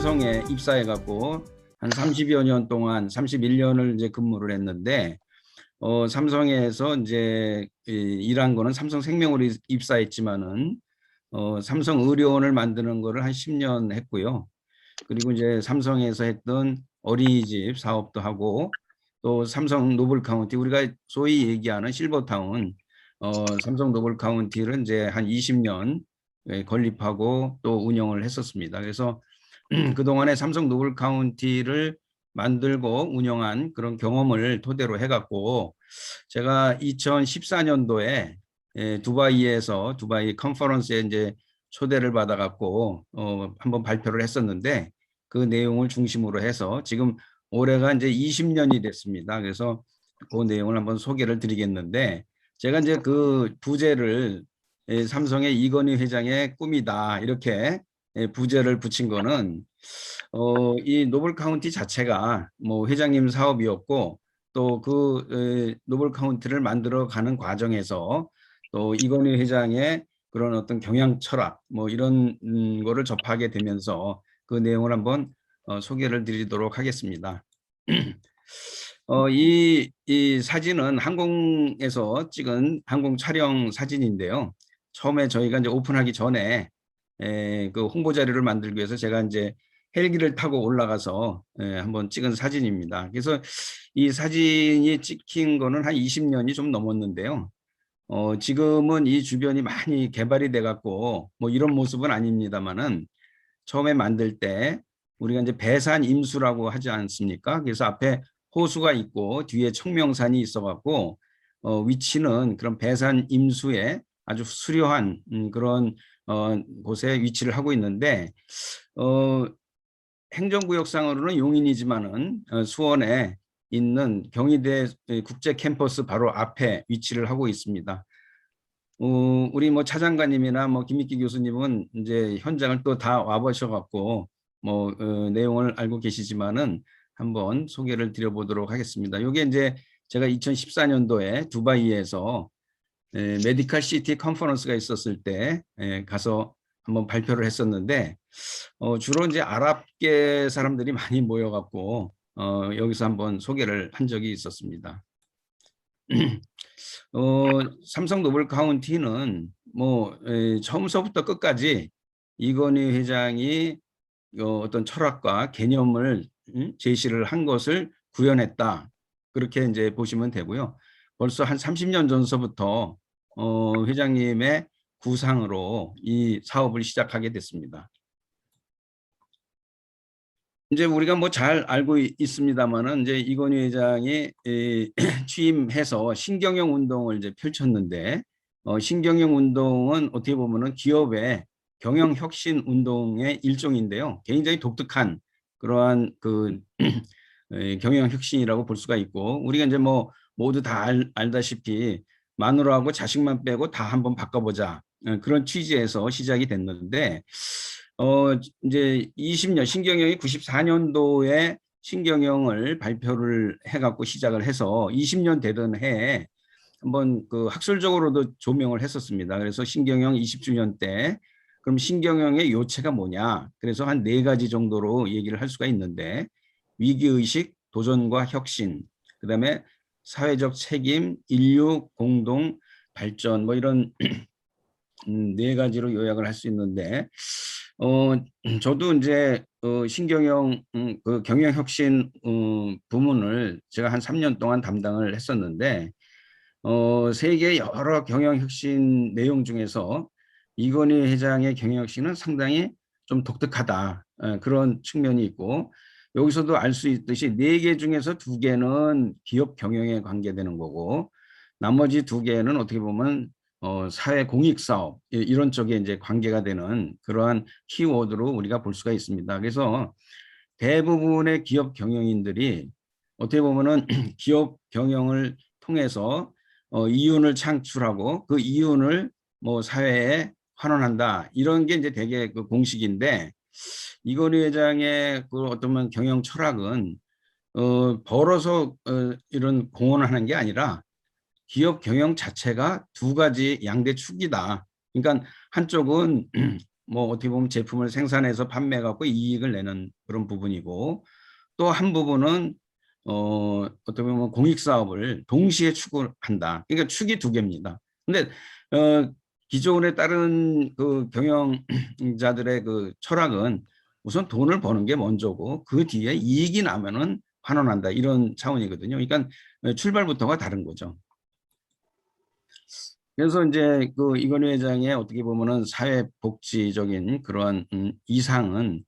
삼성에 입사해 갖고 한 30여 년 동안 31년을 이제 근무를 했는데 삼성에서 이제 일한 거는 삼성생명으로 입사했지만은 삼성의료원을 만드는 거를 한 10년 했고요. 그리고 이제 삼성에서 했던 어린이집 사업도 하고 또 삼성 노블카운티 우리가 소위 얘기하는 실버타운 삼성 노블카운티를 이제 한 20년 건립하고 또 운영을 했었습니다. 그래서 그동안에 삼성 노블카운티를 만들고 운영한 그런 경험을 토대로 해갖고 제가 2014년도에 두바이에서 두바이 컨퍼런스에 이제 초대를 받아갖고 한번 발표를 했었는데 그 내용을 중심으로 해서 지금 올해가 이제 20년이 됐습니다. 그래서 그 내용을 한번 소개를 드리겠는데 제가 이제 그 부제를 삼성의 이건희 회장의 꿈이다 이렇게 부제를 붙인 거는 이 노블카운티 자체가 뭐 회장님 사업이었고 또 그 노블카운티를 만들어 가는 과정에서 또 이건희 회장의 그런 어떤 경영 철학 뭐 이런 거를 접하게 되면서 그 내용을 한번 소개를 드리도록 하겠습니다. 이 사진은 항공에서 찍은 항공 촬영 사진인데요. 처음에 저희가 이제 오픈하기 전에 그 홍보 자료를 만들기 위해서 제가 이제 헬기를 타고 올라가서 한번 찍은 사진입니다. 그래서 이 사진이 찍힌 거는 한 20년이 좀 넘었는데요. 지금은 이 주변이 많이 개발이 돼 갖고 뭐 이런 모습은 아닙니다만은 처음에 만들 때 우리가 이제 배산 임수라고 하지 않습니까? 그래서 앞에 호수가 있고 뒤에 청명산이 있어 갖고 위치는 그런 배산 임수에 아주 수려한 그런 곳에 위치를 하고 있는데 행정구역상으로는 용인이지만은 수원에 있는 경희대 국제 캠퍼스 바로 앞에 위치를 하고 있습니다. 우리 뭐 차장관님이나 뭐 김익기 교수님은 이제 현장을 또 다 와보셔갖고 뭐 내용을 알고 계시지만은 한번 소개를 드려보도록 하겠습니다. 이게 이제 제가 2014년도에 두바이에서 메디컬 시티 컨퍼런스가 있었을 때 가서 한번 발표를 했었는데 주로 이제 아랍계 사람들이 많이 모여갖고 여기서 한번 소개를 한 적이 있었습니다. 삼성 노블 카운티는 뭐 처음서부터 끝까지 이건희 회장이 어떤 철학과 개념을 제시를 한 것을 구현했다. 그렇게 이제 보시면 되고요. 벌써 한 30년 전서부터 회장님의 구상으로 이 사업을 시작하게 됐습니다. 이제 우리가 뭐 잘 알고 있습니다만은 이제 이건희 회장이 취임해서 신경영 운동을 이제 펼쳤는데 신경영 운동은 어떻게 보면은 기업의 경영 혁신 운동의 일종인데요. 굉장히 독특한 그러한 그 경영 혁신이라고 볼 수가 있고 우리가 이제 뭐 모두 다 알다시피 마누라하고 자식만 빼고 다 한번 바꿔보자 그런 취지에서 시작이 됐는데 이제 20년 신경영이 94년도에 신경영을 발표를 해갖고 시작을 해서 20년 되던 해에 한번 그 학술적으로도 조명을 했었습니다. 그래서 신경영 20주년 때 그럼 신경영의 요체가 뭐냐? 그래서 한 4가지 정도로 얘기를 할 수가 있는데 위기의식, 도전과 혁신, 그다음에 사회적 책임, 인류 공동 발전 뭐 이런 4가지로 요약을 할 수 있는데 저도 이제 신경영 그 경영혁신 부문을 제가 한 3년 동안 담당을 했었는데 세계 여러 경영혁신 내용 중에서 이건희 회장의 경영혁신은 상당히 좀 독특하다 그런 측면이 있고 여기서도 알 수 있듯이 4개 중에서 2개는 기업 경영에 관계되는 거고 나머지 2개는 어떻게 보면 사회 공익 사업 이런 쪽에 이제 관계가 되는 그러한 키워드로 우리가 볼 수가 있습니다. 그래서 대부분의 기업 경영인들이 어떻게 보면은 기업 경영을 통해서 이윤을 창출하고 그 이윤을 뭐 사회에 환원한다 이런 게 이제 되게 그 공식인데 이건희 회장의 그 어떤 경영 철학은 벌어서 이런 공헌하는 게 아니라 기업 경영 자체가 2가지 양대 축이다. 그러니까 한쪽은 뭐 어떻게 보면 제품을 생산해서 판매해 갖고 이익을 내는 그런 부분이고, 또 한 부분은 어떻게 보면 공익 사업을 동시에 추구한다. 그러니까 축이 두 개입니다. 근데 기존에 다른 그 경영자들의 그 철학은 우선 돈을 버는 게 먼저고 그 뒤에 이익이 나면은 환원한다, 이런 차원이거든요. 그러니까 출발부터가 다른 거죠. 그래서 이제 그 이건희 회장의 어떻게 보면은 사회복지적인 그러한 이상은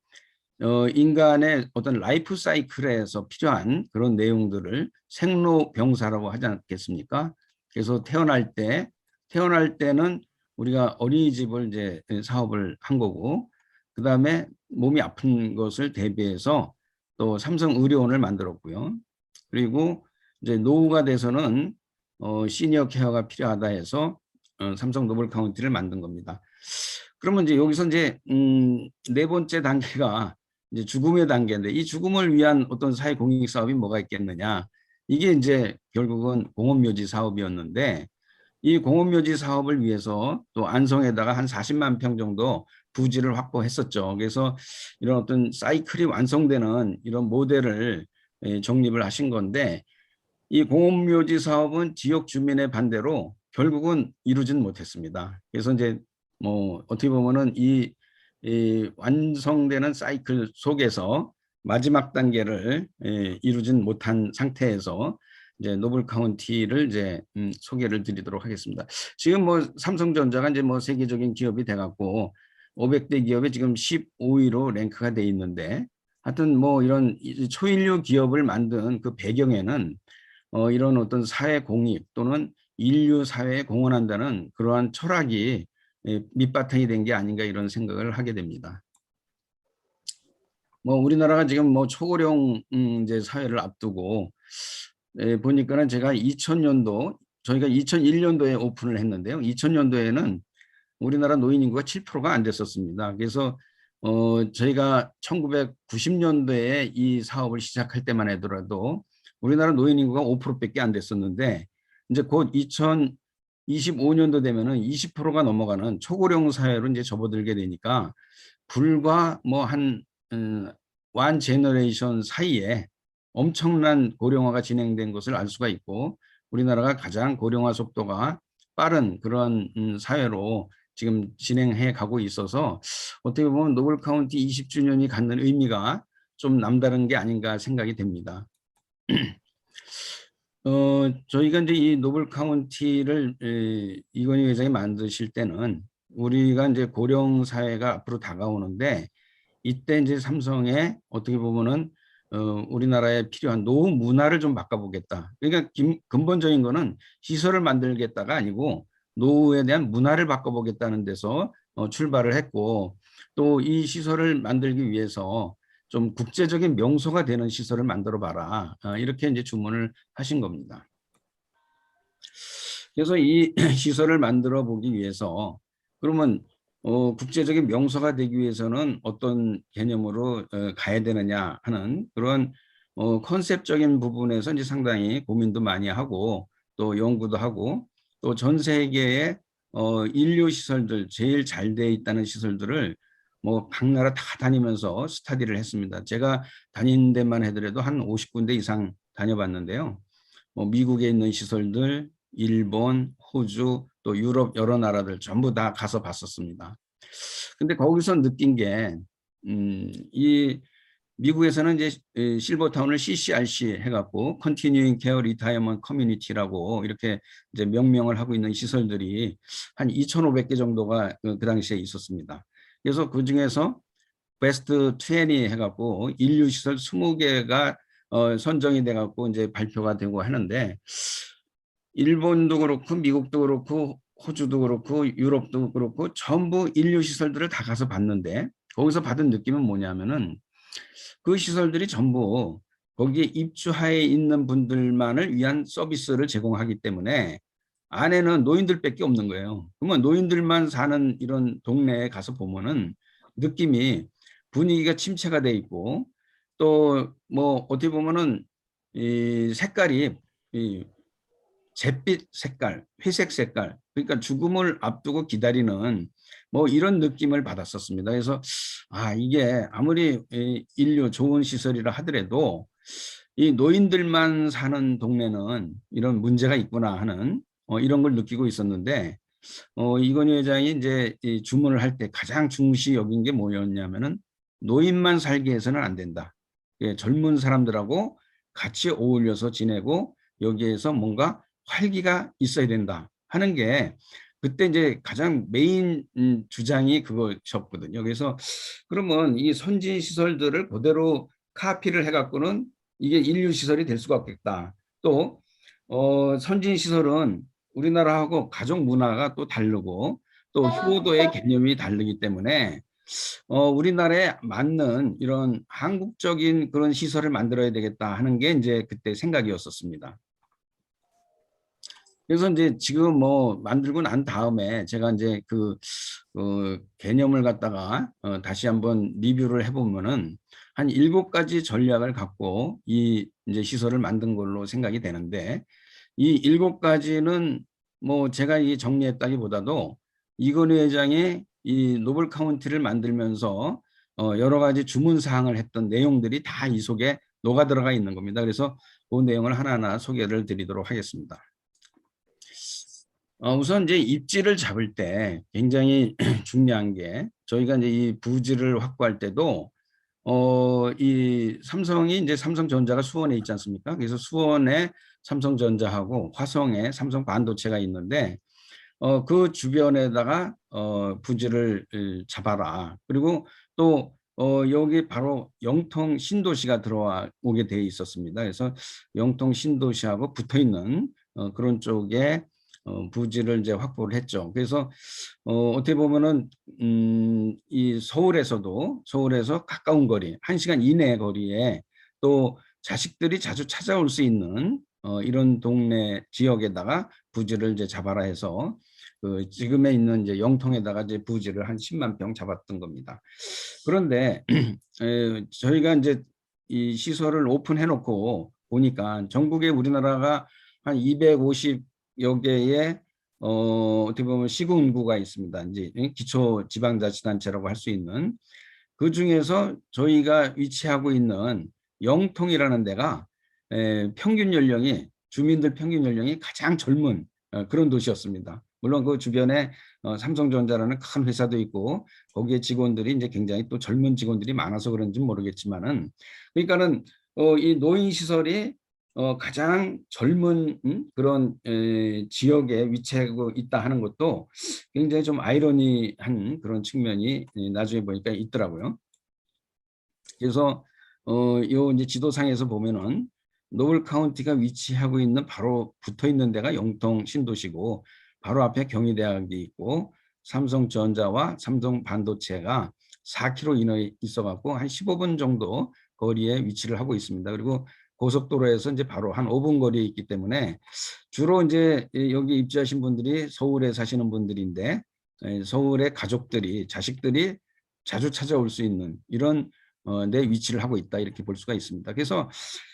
인간의 어떤 라이프 사이클에서 필요한 그런 내용들을 생로병사라고 하지 않겠습니까? 그래서 태어날 때는 우리가 어린이집을 이제 사업을 한 거고, 그 다음에 몸이 아픈 것을 대비해서 또 삼성의료원을 만들었고요. 그리고 이제 노후가 돼서는 시니어 케어가 필요하다 해서 삼성 노블 카운티를 만든 겁니다. 그러면 이제 여기서 이제 네 번째 단계가 이제 죽음의 단계인데, 이 죽음을 위한 어떤 사회 공익 사업이 뭐가 있겠느냐? 이게 이제 결국은 공업묘지 사업이었는데, 이 공업묘지 사업을 위해서 또 안성에다가 한 40만 평 정도 부지를 확보했었죠. 그래서 이런 어떤 사이클이 완성되는 이런 모델을 정립을 하신 건데, 이 공업묘지 사업은 지역 주민의 반대로 결국은 이루진 못했습니다. 그래서 이제 뭐 어떻게 보면은 이 완성되는 사이클 속에서 마지막 단계를 이루진 못한 상태에서 이제 노블 카운티를 이제 소개를 드리도록 하겠습니다. 지금 뭐 삼성전자가 이제 뭐 세계적인 기업이 돼갖고 500대 기업에 지금 15위로 랭크가 돼 있는데, 하여튼 뭐 이런 초일류 기업을 만든 그 배경에는 이런 어떤 사회 공익 또는 인류 사회에 공헌한다는 그러한 철학이 밑바탕이 된 게 아닌가, 이런 생각을 하게 됩니다. 뭐 우리나라가 지금 뭐 초고령 이제 사회를 앞두고 보니까는 제가 2000년도, 저희가 2001년도에 오픈을 했는데요. 2000년도에는 우리나라 노인 인구가 7%가 안 됐었습니다. 그래서 저희가 1990년도에 이 사업을 시작할 때만 하더라도 우리나라 노인 인구가 5%밖에 안 됐었는데, 이제 곧 2025년도 되면은 20%가 넘어가는 초고령 사회로 이제 접어들게 되니까 불과 뭐한 원 제너레이션 사이에 엄청난 고령화가 진행된 것을 알 수가 있고, 우리나라가 가장 고령화 속도가 빠른 그런 사회로 지금 진행해 가고 있어서 어떻게 보면 노블 카운티 20주년이 갖는 의미가 좀 남다른 게 아닌가 생각이 됩니다. 저희가 이제 이 노블 카운티를 이건희 회장이 만드실 때는 우리가 이제 고령 사회가 앞으로 다가오는데, 이때 이제 삼성에 어떻게 보면은 우리나라에 필요한 노후 문화를 좀 바꿔보겠다. 그러니까 근본적인 거는 시설을 만들겠다가 아니고 노후에 대한 문화를 바꿔보겠다는 데서 출발을 했고, 또 이 시설을 만들기 위해서 좀 국제적인 명소가 되는 시설을 만들어 봐라, 이렇게 이제 주문을 하신 겁니다. 그래서 이 시설을 만들어 보기 위해서, 그러면 국제적인 명소가 되기 위해서는 어떤 개념으로 가야 되느냐 하는 그런 컨셉적인 부분에서 이제 상당히 고민도 많이 하고 또 연구도 하고, 또 전 세계의 인류 시설들, 제일 잘 돼 있다는 시설들을 뭐 각 나라 다 다니면서 스터디를 했습니다. 제가 다닌 데만 해더라도 한 50군데 이상 다녀봤는데요. 뭐 미국에 있는 시설들, 일본, 호주, 또 유럽 여러 나라들 전부 다 가서 봤었습니다. 근데 거기서 느낀 게, 이 미국에서는 이제 실버타운을 CCRC 해갖고 Continuing Care Retirement Community라고 이렇게 이제 명명을 하고 있는 시설들이 한 2,500개 정도가 그 당시에 있었습니다. 그래서 그 중에서 베스트 20 해갖고 인류 시설 20개가 선정이 돼갖고 이제 발표가 되고 하는데, 일본도 그렇고 미국도 그렇고 호주도 그렇고 유럽도 그렇고 전부 인류 시설들을 다 가서 봤는데, 거기서 받은 느낌은 뭐냐면은 그 시설들이 전부 거기에 입주하에 있는 분들만을 위한 서비스를 제공하기 때문에 안에는 노인들밖에 없는 거예요. 그러면 노인들만 사는 이런 동네에 가서 보면은 느낌이, 분위기가 침체가 돼 있고, 또 뭐 어떻게 보면은 이 색깔이 이 잿빛 색깔, 회색 색깔, 그러니까 죽음을 앞두고 기다리는 뭐 이런 느낌을 받았었습니다. 그래서 이게 아무리 인류 좋은 시설이라 하더라도 이 노인들만 사는 동네는 이런 문제가 있구나 하는 이런 걸 느끼고 있었는데 이건희 회장이 이제 이 주문을 할 때 가장 중시 여긴 게 뭐였냐면은 노인만 살게 해서는 안 된다. 예, 젊은 사람들하고 같이 어울려서 지내고 여기에서 뭔가 활기가 있어야 된다 하는 게 그때 이제 가장 메인 주장이 그거셨거든요. 그래서 그러면 이 선진 시설들을 그대로 카피를 해갖고는 이게 인류 시설이 될 수가 없겠다. 또 선진 시설은 우리나라하고 가족 문화가 또 다르고 또 효도의 개념이 다르기 때문에 우리나라에 맞는 이런 한국적인 그런 시설을 만들어야 되겠다 하는 게 이제 그때 생각이었었습니다. 그래서 이제 지금 뭐 만들고 난 다음에 제가 이제 그 개념을 갖다가 다시 한번 리뷰를 해보면은 한 7가지 전략을 갖고 이 이제 시설을 만든 걸로 생각이 되는데 이 7가지는 뭐 제가 이 정리했다기보다도 이건희 회장이 이 노블 카운티를 만들면서 여러 가지 주문 사항을 했던 내용들이 다 이 속에 녹아 들어가 있는 겁니다. 그래서 그 내용을 하나하나 소개를 드리도록 하겠습니다. 우선 이제 입지를 잡을 때 굉장히 중요한 게 저희가 이제 이 부지를 확보할 때도 이 삼성이 이제 삼성전자가 수원에 있지 않습니까? 그래서 수원에 삼성전자하고 화성에 삼성반도체가 있는데 그 주변에다가 부지를 잡아라. 그리고 또 여기 바로 영통 신도시가 들어오게 돼 있었습니다. 그래서 영통 신도시하고 붙어 있는 그런 쪽에 부지를 이제 확보를 했죠. 그래서 어떻게 보면은 이 서울에서 가까운 거리, 1시간 이내 거리에 또 자식들이 자주 찾아올 수 있는 이런 동네 지역에다가 부지를 이제 잡아라 해서 그 지금에 있는 이제 영통에다가 이제 부지를 한 10만 평 잡았던 겁니다. 그런데 저희가 이제 이 시설을 오픈해 놓고 보니까 전국에 우리나라가 한 250여 개의 어떻게 보면 시군구가 있습니다. 이제 기초지방자치단체라고 할 수 있는 그 중에서 저희가 위치하고 있는 영통이라는 데가 평균 연령이 주민들 평균 연령이 가장 젊은 그런 도시였습니다. 물론 그 주변에 삼성전자라는 큰 회사도 있고 거기에 직원들이 이제 굉장히 또 젊은 직원들이 많아서 그런지 모르겠지만은 그러니까는 이 노인 시설이 가장 젊은 그런 지역에 위치하고 있다 하는 것도 굉장히 좀 아이러니한 그런 측면이 나중에 보니까 있더라고요. 그래서 요 이제 지도상에서 보면은 노블 카운티가 위치하고 있는 바로 붙어 있는 데가 영통 신도시고 바로 앞에 경희대학이 있고 삼성전자와 삼성반도체가 4km 이내에 있어갖고 한 15분 정도 거리에 위치를 하고 있습니다. 그리고 고속도로에서 이제 바로 한 5분 거리에 있기 때문에 주로 이제 여기 입주하신 분들이 서울에 사시는 분들인데 서울의 가족들이 자식들이 자주 찾아올 수 있는 이런 내 위치를 하고 있다 이렇게 볼 수가 있습니다. 그래서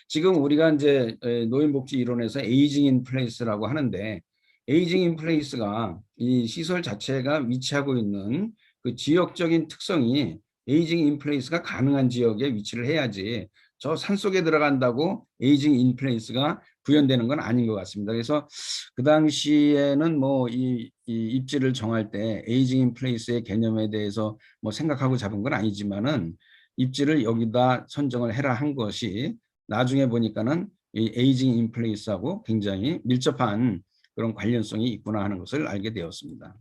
지금 우리가 이제 노인복지 이론에서 에이징 인 플레이스라고 하는데 에이징 인 플레이스가 이 시설 자체가 위치하고 있는 그 지역적인 특성이 에이징 인 플레이스가 가능한 지역에 위치를 해야지 저 산속에 들어간다고 에이징 인 플레이스가 구현되는 건 아닌 것 같습니다. 그래서 그 당시에는 뭐 이 입지를 정할 때 에이징 인 플레이스의 개념에 대해서 뭐 생각하고 잡은 건 아니지만은 입지를 여기다 선정을 해라 한 것이 나중에 보니까는 이 에이징 인 플레이스하고 굉장히 밀접한 그런 관련성이 있구나 하는 것을 알게 되었습니다.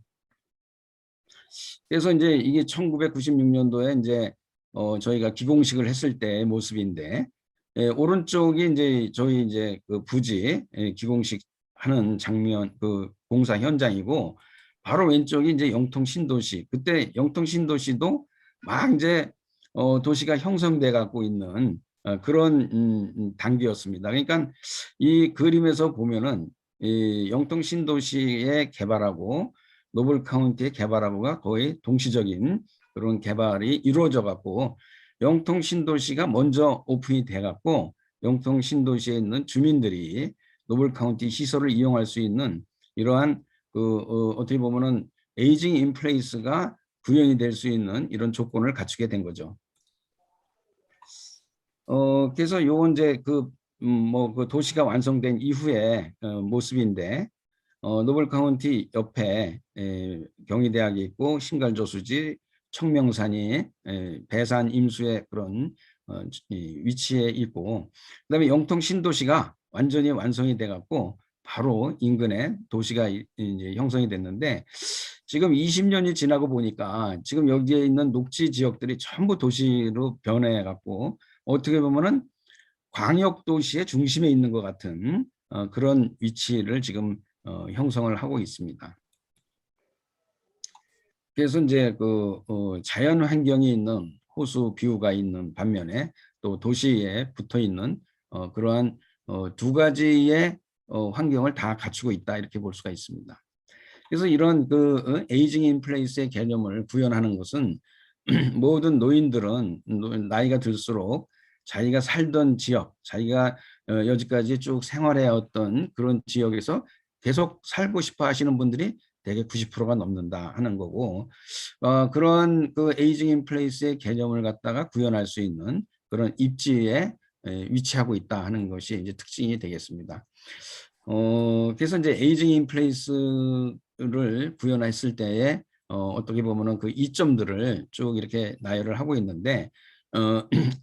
그래서 이제 이게 1996년도에 이제 저희가 기공식을 했을 때의 모습인데 오른쪽이 이제 저희 이제 그 부지 기공식 하는 장면 그 공사 현장이고 바로 왼쪽이 이제 영통 신도시 그때 영통 신도시도 막 이제 도시가 형성돼 갖고 있는 그런 단계였습니다. 그러니까 이 그림에서 보면은 이 영통 신도시의 개발하고 노블 카운티의 개발하고가 거의 동시적인 그런 개발이 이루어져 갖고 영통 신도시가 먼저 오픈이 돼 갖고 영통 신도시에 있는 주민들이 노블 카운티 시설을 이용할 수 있는 이러한 그 어떻게 보면은 에이징 인 플레이스가 구현이 될 수 있는 이런 조건을 갖추게 된 거죠. 그래서 요건 이제 그 도시가 완성된 이후의 모습인데, 노블 카운티 옆에 경희대학이 있고 신갈저수지, 청명산이 배산 임수의 그런 위치에 있고, 그다음에 영통 신도시가 완전히 완성이 돼 갖고 바로 인근에 도시가 이제 형성이 됐는데, 지금 20년이 지나고 보니까 지금 여기에 있는 녹지 지역들이 전부 도시로 변해 갖고 어떻게 보면은 광역 도시의 중심에 있는 것 같은 그런 위치를 지금 형성을 하고 있습니다. 그래서 이제 자연 환경이 있는 호수 뷰가 있는 반면에 또 도시에 붙어 있는 그러한 두 가지의 환경을 다 갖추고 있다, 이렇게 볼 수가 있습니다. 그래서 이런 에이징 인 플레이스의 개념을 구현하는 것은 모든 노인들은 나이가 들수록 자기가 살던 지역, 자기가 여지까지 쭉 생활해왔던 그런 지역에서 계속 살고 싶어 하시는 분들이 대개 90%가 넘는다 하는 거고, 그런 에이징 인 플레이스의 개념을 갖다가 구현할 수 있는 그런 입지에 위치하고 있다 하는 것이 이제 특징이 되겠습니다. 그래서 이제 에이징 인 플레이스를 구현했을 때에 어떻게 보면은 그 이점들을 쭉 이렇게 나열을 하고 있는데,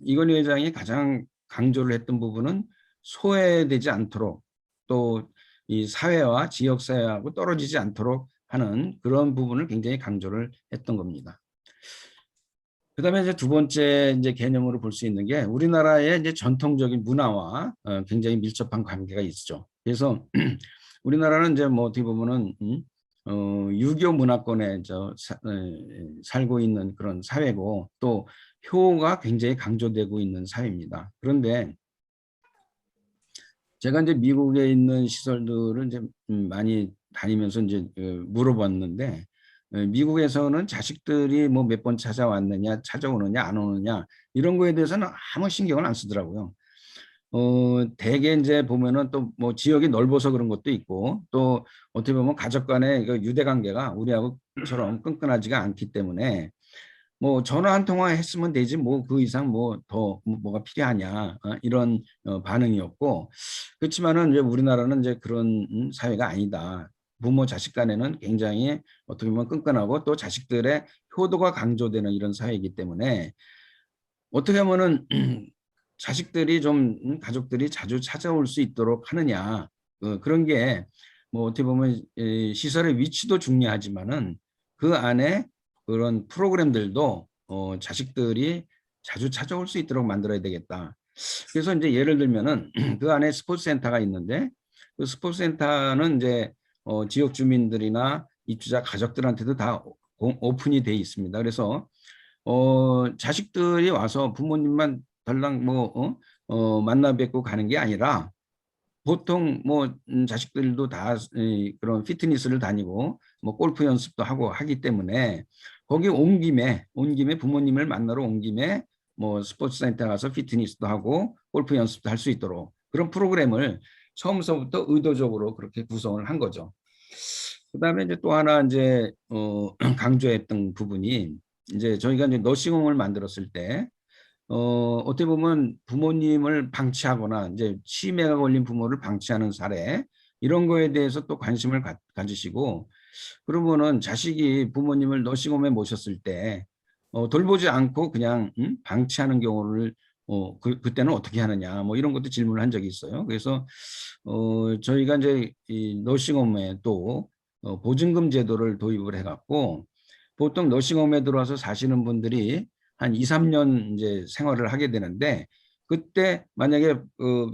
이건희 회장이 가장 강조를 했던 부분은 소외되지 않도록, 또 이 사회와 지역 사회하고 떨어지지 않도록 하는 그런 부분을 굉장히 강조를 했던 겁니다. 그다음에 이제 두 번째 이제 개념으로 볼 수 있는 게 우리나라의 이제 전통적인 문화와 굉장히 밀접한 관계가 있죠. 그래서 우리나라는 이제 뭐 어떻게 보면은 유교 문화권에 살고 있는 그런 사회고, 또 효가 굉장히 강조되고 있는 사회입니다. 그런데 제가 이제 미국에 있는 시설들을 이제 많이 다니면서 이제 물어봤는데, 미국에서는 자식들이 뭐 몇 번 찾아왔느냐, 찾아오느냐, 안 오느냐, 이런 거에 대해서는 아무 신경을 안 쓰더라고요. 대개 이제 보면은 또 뭐 지역이 넓어서 그런 것도 있고, 또 어떻게 보면 가족 간의 유대 관계가 우리하고처럼 끈끈하지가 않기 때문에 뭐 전화 한 통화 했으면 되지 뭐 그 이상 뭐 더 뭐가 필요하냐, 이런 반응이었고, 그렇지만은 이제 우리나라는 이제 그런 사회가 아니다. 부모 자식 간에는 굉장히 어떻게 보면 끈끈하고 또 자식들의 효도가 강조되는 이런 사회이기 때문에 어떻게 하면은 자식들이 좀 가족들이 자주 찾아올 수 있도록 하느냐, 그런 게 뭐 어떻게 보면 시설의 위치도 중요하지만은 그 안에 그런 프로그램들도 자식들이 자주 찾아올 수 있도록 만들어야 되겠다. 그래서 이제 예를 들면은 그 안에 스포츠 센터가 있는데, 그 스포츠 센터는 이제 지역 주민들이나 입주자 가족들한테도 다 오픈이 돼 있습니다. 그래서 자식들이 와서 부모님만 달랑 만나 뵙고 가는 게 아니라 보통 뭐 자식들도 다 그런 피트니스를 다니고 뭐 골프 연습도 하고 하기 때문에 거기 온 김에 부모님을 만나러 온 김에 뭐 스포츠 센터 가서 피트니스도 하고 골프 연습도 할 수 있도록 그런 프로그램을 처음서부터 의도적으로 그렇게 구성을 한 거죠. 그다음에 이제 또 하나 이제 강조했던 부분이, 이제 저희가 이제 너싱홈을 만들었을 때 어떻게 보면 부모님을 방치하거나 이제 치매가 걸린 부모를 방치하는 사례, 이런 거에 대해서 또 관심을 가지시고, 그러면은 자식이 부모님을 너싱홈에 모셨을 때 돌보지 않고 그냥 방치하는 경우를 그때는 어떻게 하느냐, 뭐 이런 것도 질문을 한 적이 있어요. 그래서 저희가 이제 이 너싱홈에 또 보증금 제도를 도입을 해갖고, 보통 너싱홈에 들어와서 사시는 분들이 한 2, 3년 이제 생활을 하게 되는데, 그때 만약에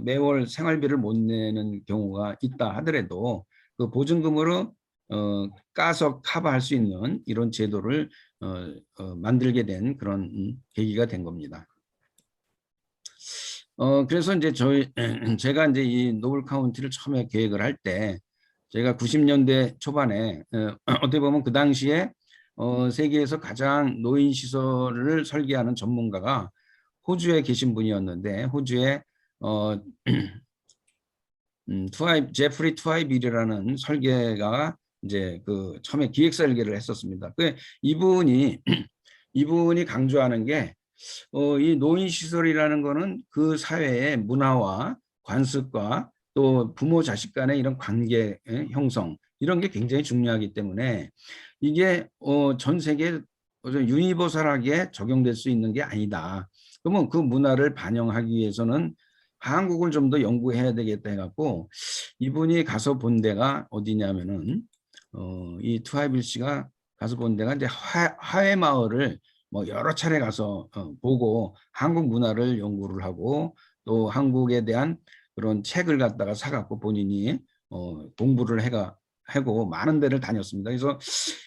매월 생활비를 못 내는 경우가 있다 하더라도 그 보증금으로 까서 커버할 수 있는 이런 제도를 만들게 된 그런 계기가 된 겁니다. 그래서 이제 제가 이제 이 노블 카운티를 처음에 계획을 할 때, 제가 90년대 초반에 어떻게 보면 그 당시에 세계에서 가장 노인 시설을 설계하는 전문가가 호주에 계신 분이었는데, 호주에 제프리 투아이빌이라는 설계가가 이제 그 처음에 기획 설계를 했었습니다. 그 이분이 이분이 강조하는 게 이 노인 시설이라는 거는 그 사회의 문화와 관습과 또 부모 자식 간의 이런 관계 형성 이런 게 굉장히 중요하기 때문에 이게 전 세계 유니버설하게 적용될 수 있는 게 아니다. 그러면 그 문화를 반영하기 위해서는 한국을 좀 더 연구해야 되겠다 해갖고 이분이 가서 본 데가 어디냐면은 이 투하빌 씨가 가서 본 데가 이제 하회마을을 뭐 여러 차례 가서 보고 한국 문화를 연구를 하고 또 한국에 대한 그런 책을 갖다가 사갖고 본인이 공부를 하고 많은 데를 다녔습니다. 그래서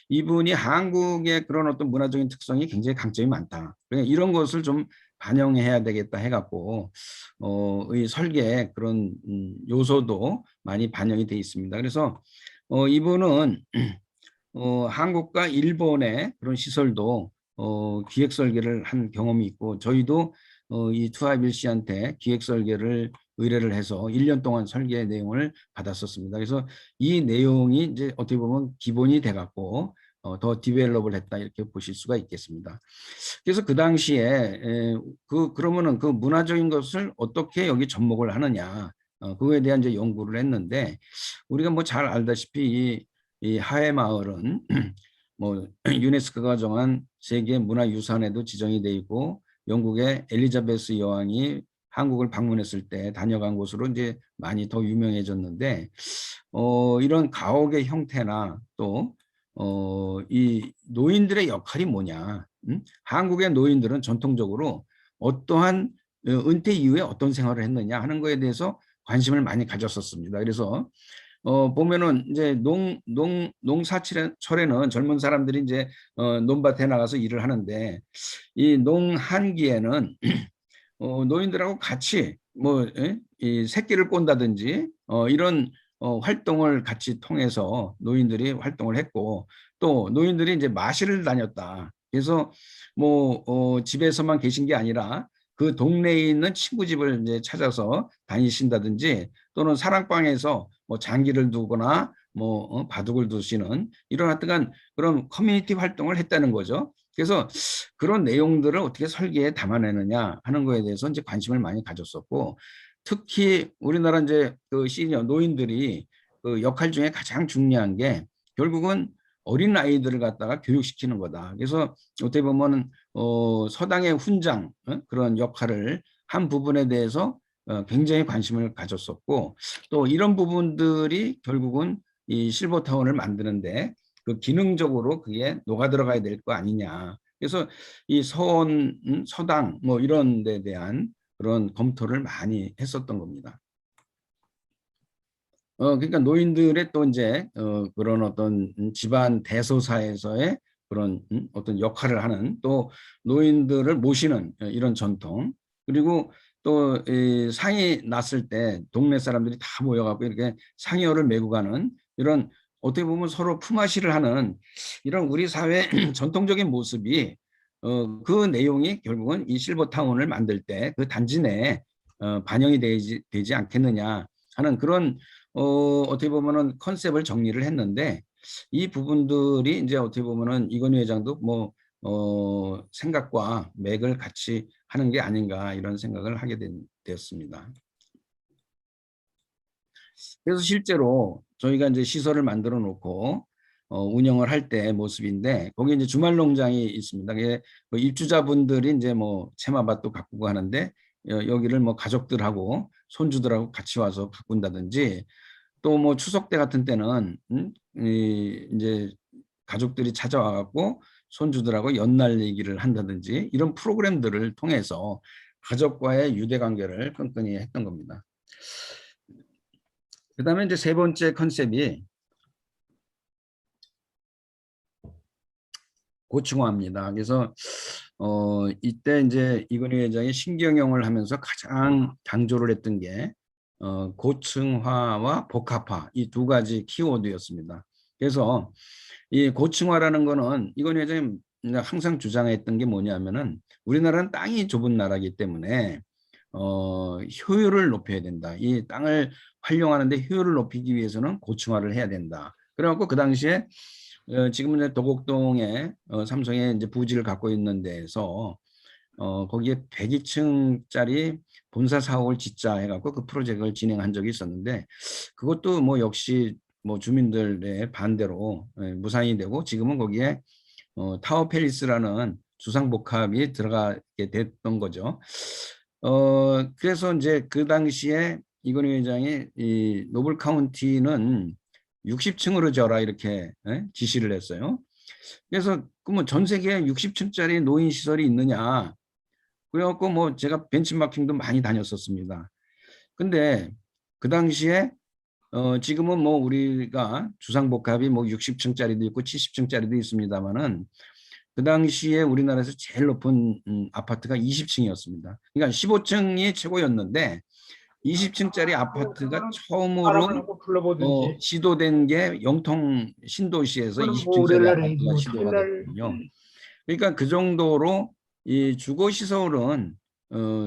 이분이 한국의 그런 어떤 문화적인 특성이 굉장히 강점이 많다. 그러니까 이런 것을 좀 반영해야 되겠다 해갖고 이 설계에 그런 요소도 많이 반영이 돼 있습니다. 그래서 이분은 한국과 일본의 그런 시설도 기획 설계를 한 경험이 있고 저희도 이 투하빌 씨한테 기획 설계를 의뢰를 해서 1년 동안 설계 내용을 받았었습니다. 그래서 이 내용이 이제 어떻게 보면 기본이 돼 갖고 더 디벨롭을 했다 이렇게 보실 수가 있겠습니다. 그래서 그 당시에 그러면은 그 문화적인 것을 어떻게 여기 접목을 하느냐 그거에 대한 이제 연구를 했는데 우리가 뭐 잘 알다시피 이 하회 마을은 뭐 유네스코가 정한 세계 문화유산에도 지정이 돼 있고 영국의 엘리자베스 여왕이 한국을 방문했을 때 다녀간 곳으로 이제 많이 더 유명해졌는데 이런 가옥의 형태나 또 이 노인들의 역할이 뭐냐? 한국의 노인들은 전통적으로 어떠한 은퇴 이후에 어떤 생활을 했느냐 하는 거에 대해서 관심을 많이 가졌었습니다. 그래서 보면은 이제 농사철에는 젊은 사람들이 이제 논밭에 나가서 일을 하는데 이 농한기에는 노인들하고 같이 뭐 이 새끼를 꼰다든지 이런 활동을 같이 통해서 노인들이 활동을 했고 또 노인들이 이제 마실을 다녔다. 그래서 뭐 집에서만 계신 게 아니라 그 동네에 있는 친구 집을 이제 찾아서 다니신다든지 또는 사랑방에서 뭐 장기를 두거나 뭐 바둑을 두시는 이런 하여튼 그런 커뮤니티 활동을 했다는 거죠. 그래서 그런 내용들을 어떻게 설계에 담아내느냐 하는 거에 대해서 이제 관심을 많이 가졌었고 특히 우리나라 이제 그 시니어 노인들이 그 역할 중에 가장 중요한 게 결국은 어린 아이들을 갖다가 교육시키는 거다. 그래서 어떻게 보면 서당의 훈장 그런 역할을 한 부분에 대해서 굉장히 관심을 가졌었고 또 이런 부분들이 결국은 이 실버타운을 만드는데 그 기능적으로 그게 녹아 들어가야 될 거 아니냐. 그래서 이 서원, 서당 뭐 이런 데 대한 그런 검토를 많이 했었던 겁니다. 그러니까 노인들의 또 이제 그런 어떤 집안 대소사에서의 그런 어떤 역할을 하는 또 노인들을 모시는 이런 전통 그리고 또 상이 났을 때 동네 사람들이 다 모여갖고 이렇게 상여를 메고 가는 이런 어떻게 보면 서로 품앗이를 하는 이런 우리 사회 전통적인 모습이 그 내용이 결국은 이 실버타운을 만들 때 그 단지 내에 반영이 되지 않겠느냐 하는 그런 어떻게 보면은 컨셉을 정리를 했는데 이 부분들이 이제 어떻게 보면은 이건희 회장도 뭐 생각과 맥을 같이 하는 게 아닌가 이런 생각을 하게 되었습니다. 그래서 실제로 저희가 이제 시설을 만들어 놓고 운영을 할 때 모습인데 거기 이제 주말 농장이 있습니다. 그게 뭐 입주자분들이 이제 뭐 채마밭도 가꾸고 하는데 여기를 뭐 가족들하고 손주들하고 같이 와서 가꾼다든지 또 뭐 추석 때 같은 때는 이제 가족들이 찾아와 갖고 손주들하고 연날 얘기를 한다든지 이런 프로그램들을 통해서 가족과의 유대 관계를 끈끈이 했던 겁니다. 그다음에 이제 세 번째 컨셉이 고층화입니다. 그래서 이때 이제 이건희 회장이 신경영을 하면서 가장 강조를 했던 게 고층화와 복합화 이 두 가지 키워드였습니다. 그래서 이 고층화라는 거는 이건희 회장이 항상 주장했던 게 뭐냐면은 우리나라는 땅이 좁은 나라이기 때문에 효율을 높여야 된다. 이 땅을 활용하는데 효율을 높이기 위해서는 고층화를 해야 된다 그래갖고 그 당시에 지금은 이제 도곡동에 삼성의 이제 부지를 갖고 있는 데에서 거기에 102층짜리 본사 사옥을 짓자 해갖고 그 프로젝트를 진행한 적이 있었는데 그것도 뭐 역시 뭐 주민들의 반대로 무산이 되고 지금은 거기에 타워 팰리스라는 주상복합이 들어가게 됐던 거죠. 그래서 이제 그 당시에 이건희 회장이 이 노블 카운티는 60층으로 져라 이렇게 지시를 했어요. 그래서 그러면 전 세계에 60층짜리 노인 시설이 있느냐? 그래갖고 뭐 제가 벤치마킹도 많이 다녔었습니다. 근데 그 당시에 지금은 뭐 우리가 주상복합이 뭐 60층짜리도 있고 70층짜리도 있습니다만은 그 당시에 우리나라에서 제일 높은 아파트가 20층이었습니다. 그러니까 15층이 최고였는데 20층짜리 아파트가 처음으로 시도된 게 영통 신도시에서 20층짜리 아파트가 시도가 됐거든요. 그러니까 그 정도로 이 주거시설은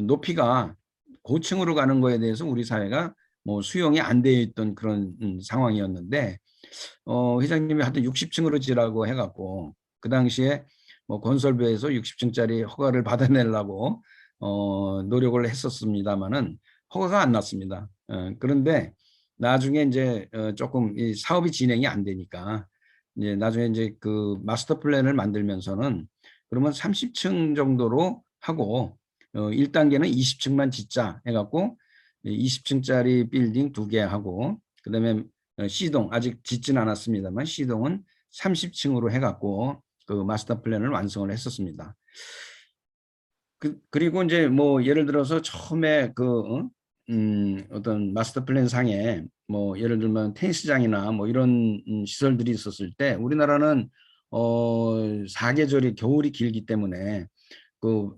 높이가 고층으로 가는 거에 대해서 우리 사회가 뭐 수용이 안 되어 있던 그런 상황이었는데 회장님이 하여튼 60층으로 지라고 해갖고 그 당시에 뭐 건설부에서 60층짜리 허가를 받아내려고 노력을 했었습니다마는 허가가 안 났습니다. 그런데 나중에 이제 조금 이 사업이 진행이 안 되니까 이제 나중에 이제 그 마스터 플랜을 만들면서는 그러면 30층 정도로 하고 1단계는 20층만 짓자 해갖고 20층짜리 빌딩 2개 하고 그다음에 C동 아직 짓진 않았습니다만 C동은 30층으로 해갖고 그 마스터 플랜을 완성을 했었습니다. 그리고 이제 뭐 예를 들어서 처음에 그 어떤 마스터 플랜 상에 뭐 예를 들면 테니스장이나 뭐 이런 시설들이 있었을 때 우리나라는 사계절이 겨울이 길기 때문에 그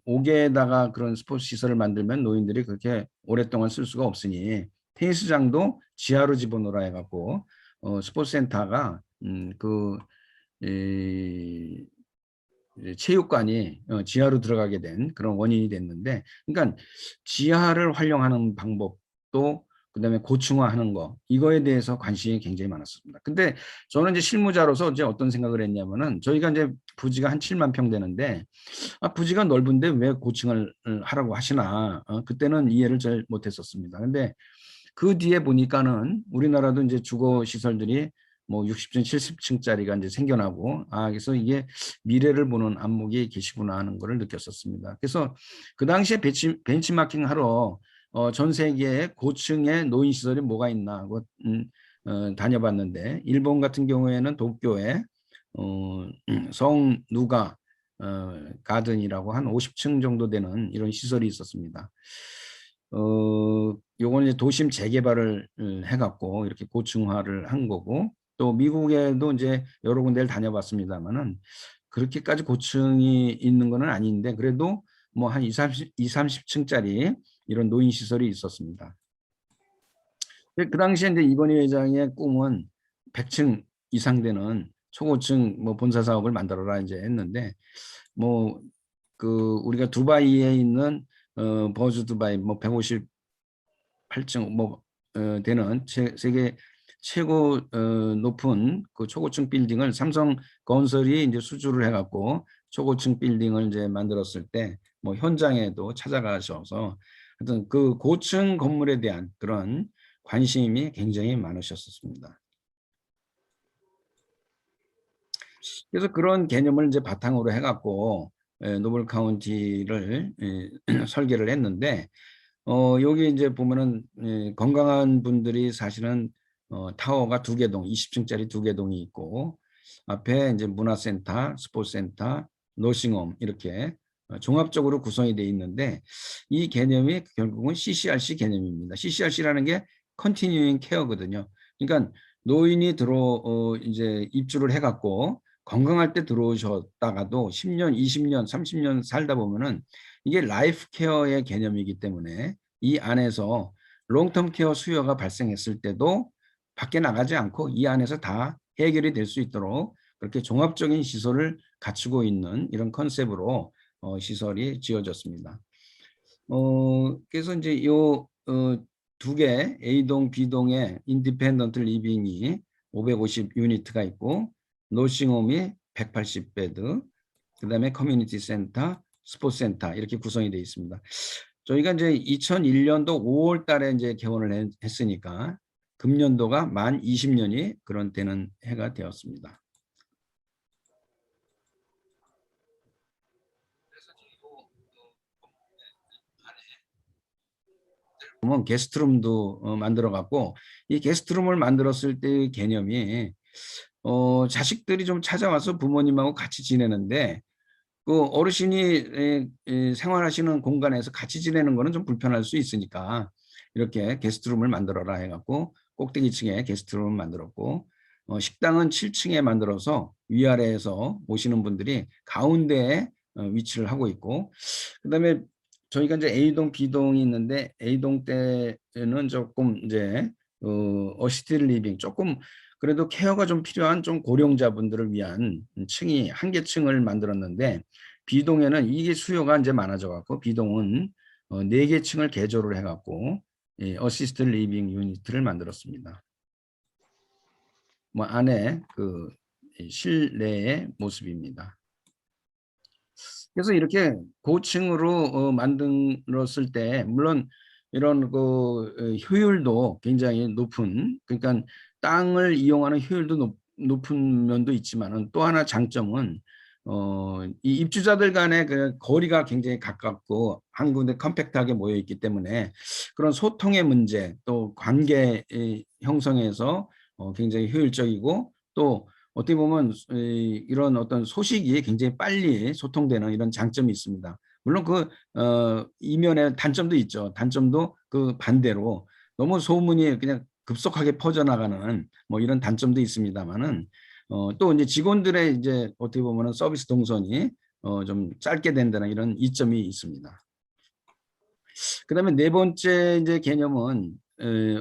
5개에다가 그런 스포츠 시설을 만들면 노인들이 그렇게 오랫동안 쓸 수가 없으니 테니스장도 지하로 집어넣으라 해갖고 스포츠 센터가 그 체육관이 지하로 들어가게 된 그런 원인이 됐는데, 그러니까 지하를 활용하는 방법도 그다음에 고층화하는 거 이거에 대해서 관심이 굉장히 많았습니다. 근데 저는 이제 실무자로서 이제 어떤 생각을 했냐면은 저희가 이제 부지가 한 7만 평 되는데 부지가 넓은데 왜 고층을 하라고 하시나 그때는 이해를 잘 못했었습니다. 근데 그 뒤에 보니까는 우리나라도 이제 주거 시설들이 뭐 60층, 70층짜리가 이제 생겨나고 그래서 이게 미래를 보는 안목이 계시구나 하는 것을 느꼈었습니다. 그래서 그 당시에 벤치마킹 하러 전 세계에 고층의 노인 시설이 뭐가 있나 하고 다녀봤는데 일본 같은 경우에는 도쿄에 성누가 가든이라고 한 50층 정도 되는 이런 시설이 있었습니다. 요거는 이제 도심 재개발을 해갖고 이렇게 고층화를 한 거고 또 미국에도 이제 여러 군데를 다녀봤습니다만은 그렇게까지 고층이 있는 거는 아닌데 그래도 뭐 한 20, 30층짜리 이런 노인 시설이 있었습니다. 그 당시에 이제 이건희 회장의 꿈은 100층 이상 되는 초고층 뭐 본사 사업을 만들어라 이제 했는데 뭐 그 우리가 두바이에 있는 버즈 두바이 뭐 158층 뭐 되는 세계 최고 높은 그 초고층 빌딩을 삼성 건설이 이제 수주를 해갖고 초고층 빌딩을 이제 만들었을 때 뭐 현장에도 찾아가셔서 하여튼 그 고층 건물에 대한 그런 관심이 굉장히 많으셨습니다. 그래서 그런 개념을 이제 바탕으로 해갖고 노블 카운티를 설계를 했는데 여기 이제 보면은 건강한 분들이 사실은 타워가 2개 동, 20층짜리 2개 동이 있고 앞에 이제 문화센터, 스포츠센터, 노싱홈 이렇게 종합적으로 구성이 되어 있는데 이 개념이 결국은 CCRC 개념입니다. CCRC라는 게 Continuing Care거든요. 그러니까 노인이 이제 입주를 해갖고 건강할 때 들어오셨다가도 10년, 20년, 30년 살다 보면은 이게 라이프 케어의 개념이기 때문에 이 안에서 롱텀 케어 수요가 발생했을 때도 밖에 나가지 않고 이 안에서 다 해결이 될 수 있도록 그렇게 종합적인 시설을 갖추고 있는 이런 컨셉으로 시설이 지어졌습니다. 그래서 이제 요 2개 A동, B동의 인디펜던트 리빙이 550 유니트가 있고 노싱홈이 180베드, 그다음에 커뮤니티 센터, 스포츠 센터 이렇게 구성이 되어 있습니다. 저희가 이제 2001년도 5월 달에 이제 개원을 했으니까 금년도가 만 20년이 그런 되는 해가 되었습니다. 보면 게스트룸도 만들어 갖고 이 게스트룸을 만들었을 때의 개념이 자식들이 좀 찾아와서 부모님하고 같이 지내는데 그 어르신이 생활하시는 공간에서 같이 지내는 거는 좀 불편할 수 있으니까 이렇게 게스트룸을 만들어라 해갖고 꼭대기층에 게스트룸을 만들었고 식당은 7층에 만들어서 위아래에서 오시는 분들이 가운데에 위치를 하고 있고 그다음에 저희가 이제 A동, B동이 있는데 A동 때는 조금 이제 어시스티드 리빙 조금 그래도 케어가 좀 필요한 좀 고령자분들을 위한 층이 한 개 층을 만들었는데 B동에는 이게 수요가 이제 많아져 갖고 B동은 4개 층을 개조를 해 갖고 어시스트 리빙 유니트를 만들었습니다. 뭐 안에 그 실내의 모습입니다. 그래서 이렇게 고층으로 만들었을 때 물론 이런 그 효율도 굉장히 높은 그러니까 땅을 이용하는 효율도 높은 면도 있지만은 또 하나 장점은 이 입주자들 간의 그 거리가 굉장히 가깝고 한 군데 컴팩트하게 모여 있기 때문에 그런 소통의 문제 또 관계 형성에서 굉장히 효율적이고 또 어떻게 보면 이런 어떤 소식이 굉장히 빨리 소통되는 이런 장점이 있습니다. 물론 그 이면에 단점도 있죠. 단점도 그 반대로 너무 소문이 그냥 급속하게 퍼져나가는 뭐 이런 단점도 있습니다만은 또 이제 직원들의 이제 어떻게 보면은 서비스 동선이 좀 짧게 된다는 이런 이점이 있습니다. 그다음에 네 번째 이제 개념은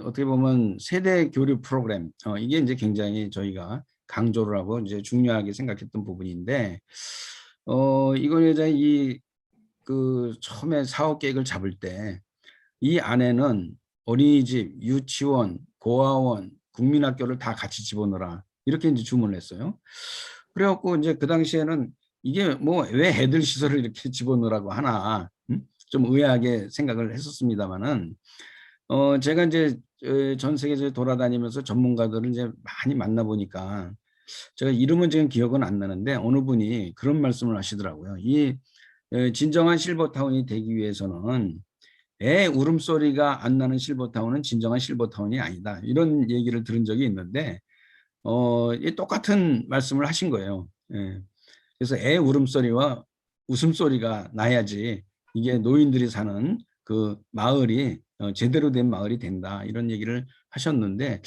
어떻게 보면 세대 교류 프로그램 이게 이제 굉장히 저희가 강조를 하고 이제 중요하게 생각했던 부분인데 이걸 이제 이 그 처음에 사업 계획을 잡을 때 이 안에는 어린이집, 유치원, 고아원, 국민학교를 다 같이 집어넣어라 이렇게 이제 주문을 했어요. 그래갖고 이제 그 당시에는 이게 뭐 왜 애들 시설을 이렇게 집어넣으라고 하나 좀 의아하게 생각을 했었습니다만은 제가 이제 전 세계적으로 돌아다니면서 전문가들을 이제 많이 만나 보니까 제가 이름은 지금 기억은 안 나는데 어느 분이 그런 말씀을 하시더라고요. 이 진정한 실버타운이 되기 위해서는 애 울음소리가 안 나는 실버타운은 진정한 실버타운이 아니다. 이런 얘기를 들은 적이 있는데 이 똑같은 말씀을 하신 거예요. 예. 그래서 애 울음소리와 웃음소리가 나야지 이게 노인들이 사는 그 마을이 제대로 된 마을이 된다. 이런 얘기를 하셨는데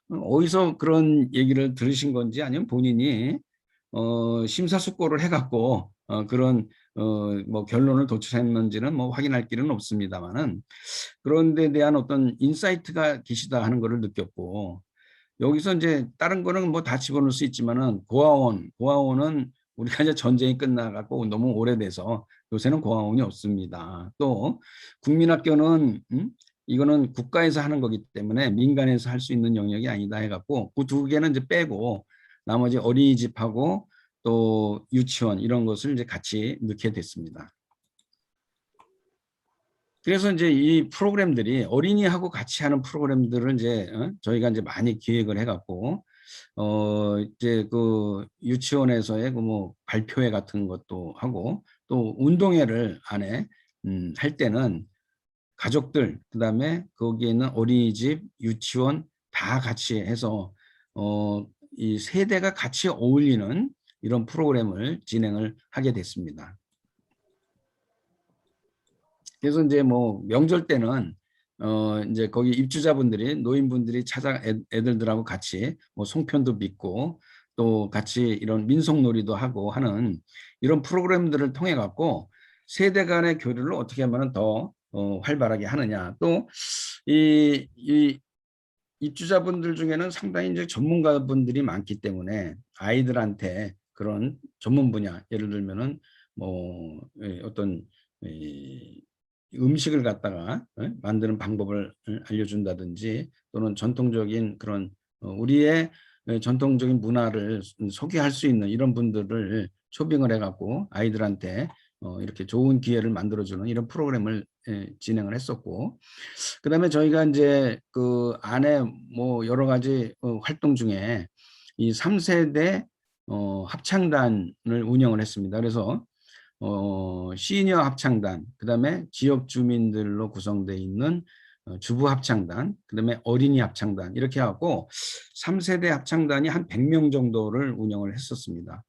어디서 그런 얘기를 들으신 건지 아니면 본인이 심사숙고를 해갖고 그런 뭐 결론을 도출했는지는 뭐 확인할 길은 없습니다만은 그런 데 대한 어떤 인사이트가 계시다 하는 것을 느꼈고 여기서 이제 다른 거는 뭐 다 집어넣을 수 있지만은 고아원은 우리가 이제 전쟁이 끝나갖고 너무 오래돼서 요새는 고아원이 없습니다. 또 국민학교는 이거는 국가에서 하는 거기 때문에 민간에서 할 수 있는 영역이 아니다 해갖고 그 두 개는 이제 빼고 나머지 어린이집하고 또 유치원 이런 것을 이제 같이 넣게 됐습니다. 그래서 이제 이 프로그램들이 어린이하고 같이 하는 프로그램들을 이제 저희가 이제 많이 기획을 해갖고 이제 그 유치원에서의 그 뭐 발표회 같은 것도 하고 또 운동회를 안에 할 때는 가족들 그다음에 거기에 있는 어린이집, 유치원 다 같이 해서 이 세대가 같이 어울리는 이런 프로그램을 진행을 하게 됐습니다. 그래서 이제 뭐 명절 때는 이제 거기 입주자분들이 노인분들이 찾아 애들들하고 같이 뭐 송편도 빚고 또 같이 이런 민속놀이도 하고 하는 이런 프로그램들을 통해 갖고 세대 간의 교류를 어떻게 하면 더 활발하게 하느냐 또 이 입주자분들 중에는 상당히 이제 전문가분들이 많기 때문에 아이들한테 그런 전문 분야 예를 들면은 뭐 어떤 음식을 갖다가 만드는 방법을 알려준다든지 또는 전통적인 그런 우리의 전통적인 문화를 소개할 수 있는 이런 분들을 초빙을 해갖고 아이들한테 이렇게 좋은 기회를 만들어주는 이런 프로그램을 진행을 했었고, 그다음에 저희가 이제 그 안에 뭐 여러 가지 활동 중에 이 3세대 합창단을 운영을 했습니다. 그래서 시니어 합창단, 그다음에 지역 주민들로 구성되어 있는 주부 합창단, 그다음에 어린이 합창단 이렇게 하고 3세대 합창단이 한 100명 정도를 운영을 했었습니다.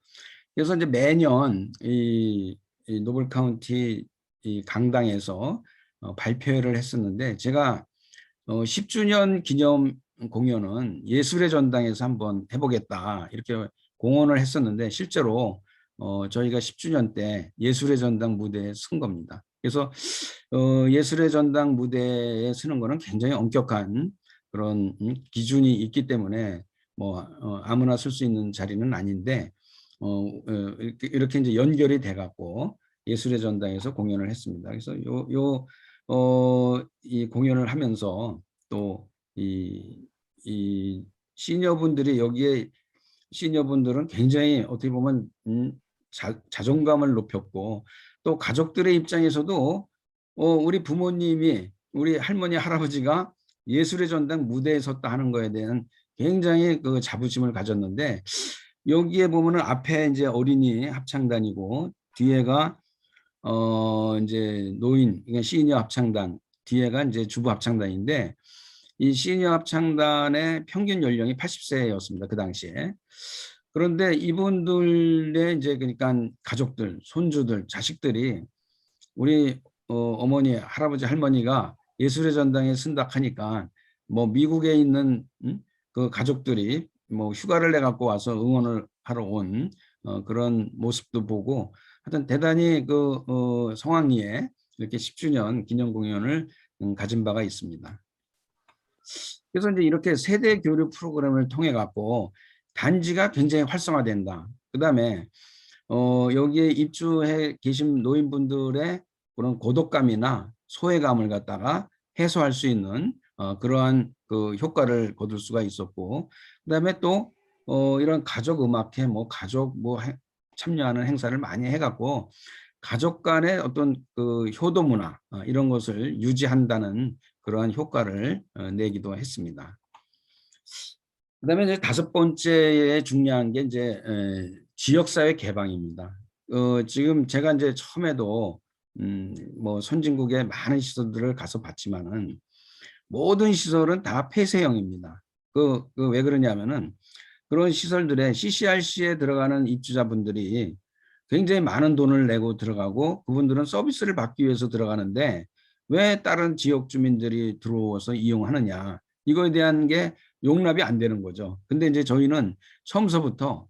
그래서 이제 매년 이 노블 카운티 이 강당에서 발표회를 했었는데, 제가 10주년 기념 공연은 예술의 전당에서 한번 해보겠다 이렇게 공언을 했었는데, 실제로 저희가 10주년 때 예술의 전당 무대에 선 겁니다. 그래서 예술의 전당 무대에 서는 거는 굉장히 엄격한 그런 기준이 있기 때문에 뭐 아무나 쓸 수 있는 자리는 아닌데, 이렇게 이제 연결이 돼 갖고 예술의 전당에서 공연을 했습니다. 그래서 이 공연을 하면서 또 이 시니어분들이 여기에, 시니어분들은 굉장히 어떻게 보면 자존감을 높였고, 또 가족들의 입장에서도 우리 부모님이, 우리 할머니 할아버지가 예술의 전당 무대에 섰다 하는 거에 대한 굉장히 그 자부심을 가졌는데, 여기에 보면은 앞에 이제 어린이 합창단이고 뒤에가 이제 노인, 그러니까 시니어 합창단, 뒤에가 이제 주부 합창단인데, 이 시니어 합창단의 평균 연령이 80세였습니다. 그 당시에. 그런데 이분들의 이제 그러니까 가족들, 손주들, 자식들이 우리 어머니, 할아버지, 할머니가 예술의 전당에 쓴다 하니까 뭐 미국에 있는 그 가족들이 뭐 휴가를 내 갖고 와서 응원을 하러 온 그런 모습도 보고, 하여튼 대단히 그 성황리에 이렇게 10주년 기념 공연을 가진 바가 있습니다. 그래서 이제 이렇게 세대 교류 프로그램을 통해 갖고 단지가 굉장히 활성화된다. 그다음에 여기에 입주해 계신 노인분들의 그런 고독감이나 소외감을 갖다가 해소할 수 있는 그러한 그 효과를 거둘 수가 있었고, 그다음에 또 이런 가족 음악회, 뭐 가족 뭐 참여하는 행사를 많이 해갖고 가족 간의 어떤 그 효도 문화 이런 것을 유지한다는 그러한 효과를 내기도 했습니다. 그다음에 이제 다섯 번째에 중요한 게 이제 지역사회 개방입니다. 지금 제가 이제 처음에도 뭐 선진국의 많은 시설들을 가서 봤지만은 모든 시설은 다 폐쇄형입니다. 왜 그러냐면은 그런 시설들에 CCRC에 들어가는 입주자분들이 굉장히 많은 돈을 내고 들어가고 그분들은 서비스를 받기 위해서 들어가는데 왜 다른 지역 주민들이 들어와서 이용하느냐, 이거에 대한 게 용납이 안 되는 거죠. 근데 이제 저희는 처음서부터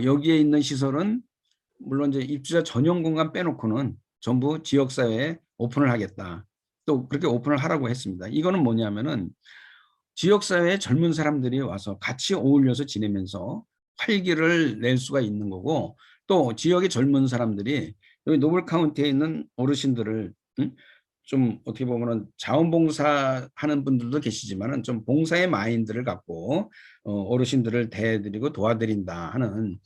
여기에 있는 시설은 물론 이제 입주자 전용 공간 빼놓고는 전부 지역사회에 오픈을 하겠다. 또 그렇게 오픈을 하라고 했습니다. 이거는 뭐냐면은 지역사회에 젊은 사람들이 와서 같이 어울려서 지내면서 활기를 낼 수가 있는 거고, 또 지역의 젊은 사람들이 여기 노블 카운티에 있는 어르신들을 좀 어떻게 보면은 자원봉사 하는 분들도 계시지만은 좀 봉사의 마인드를 갖고 어르신들을 대해드리고 도와드린다 하는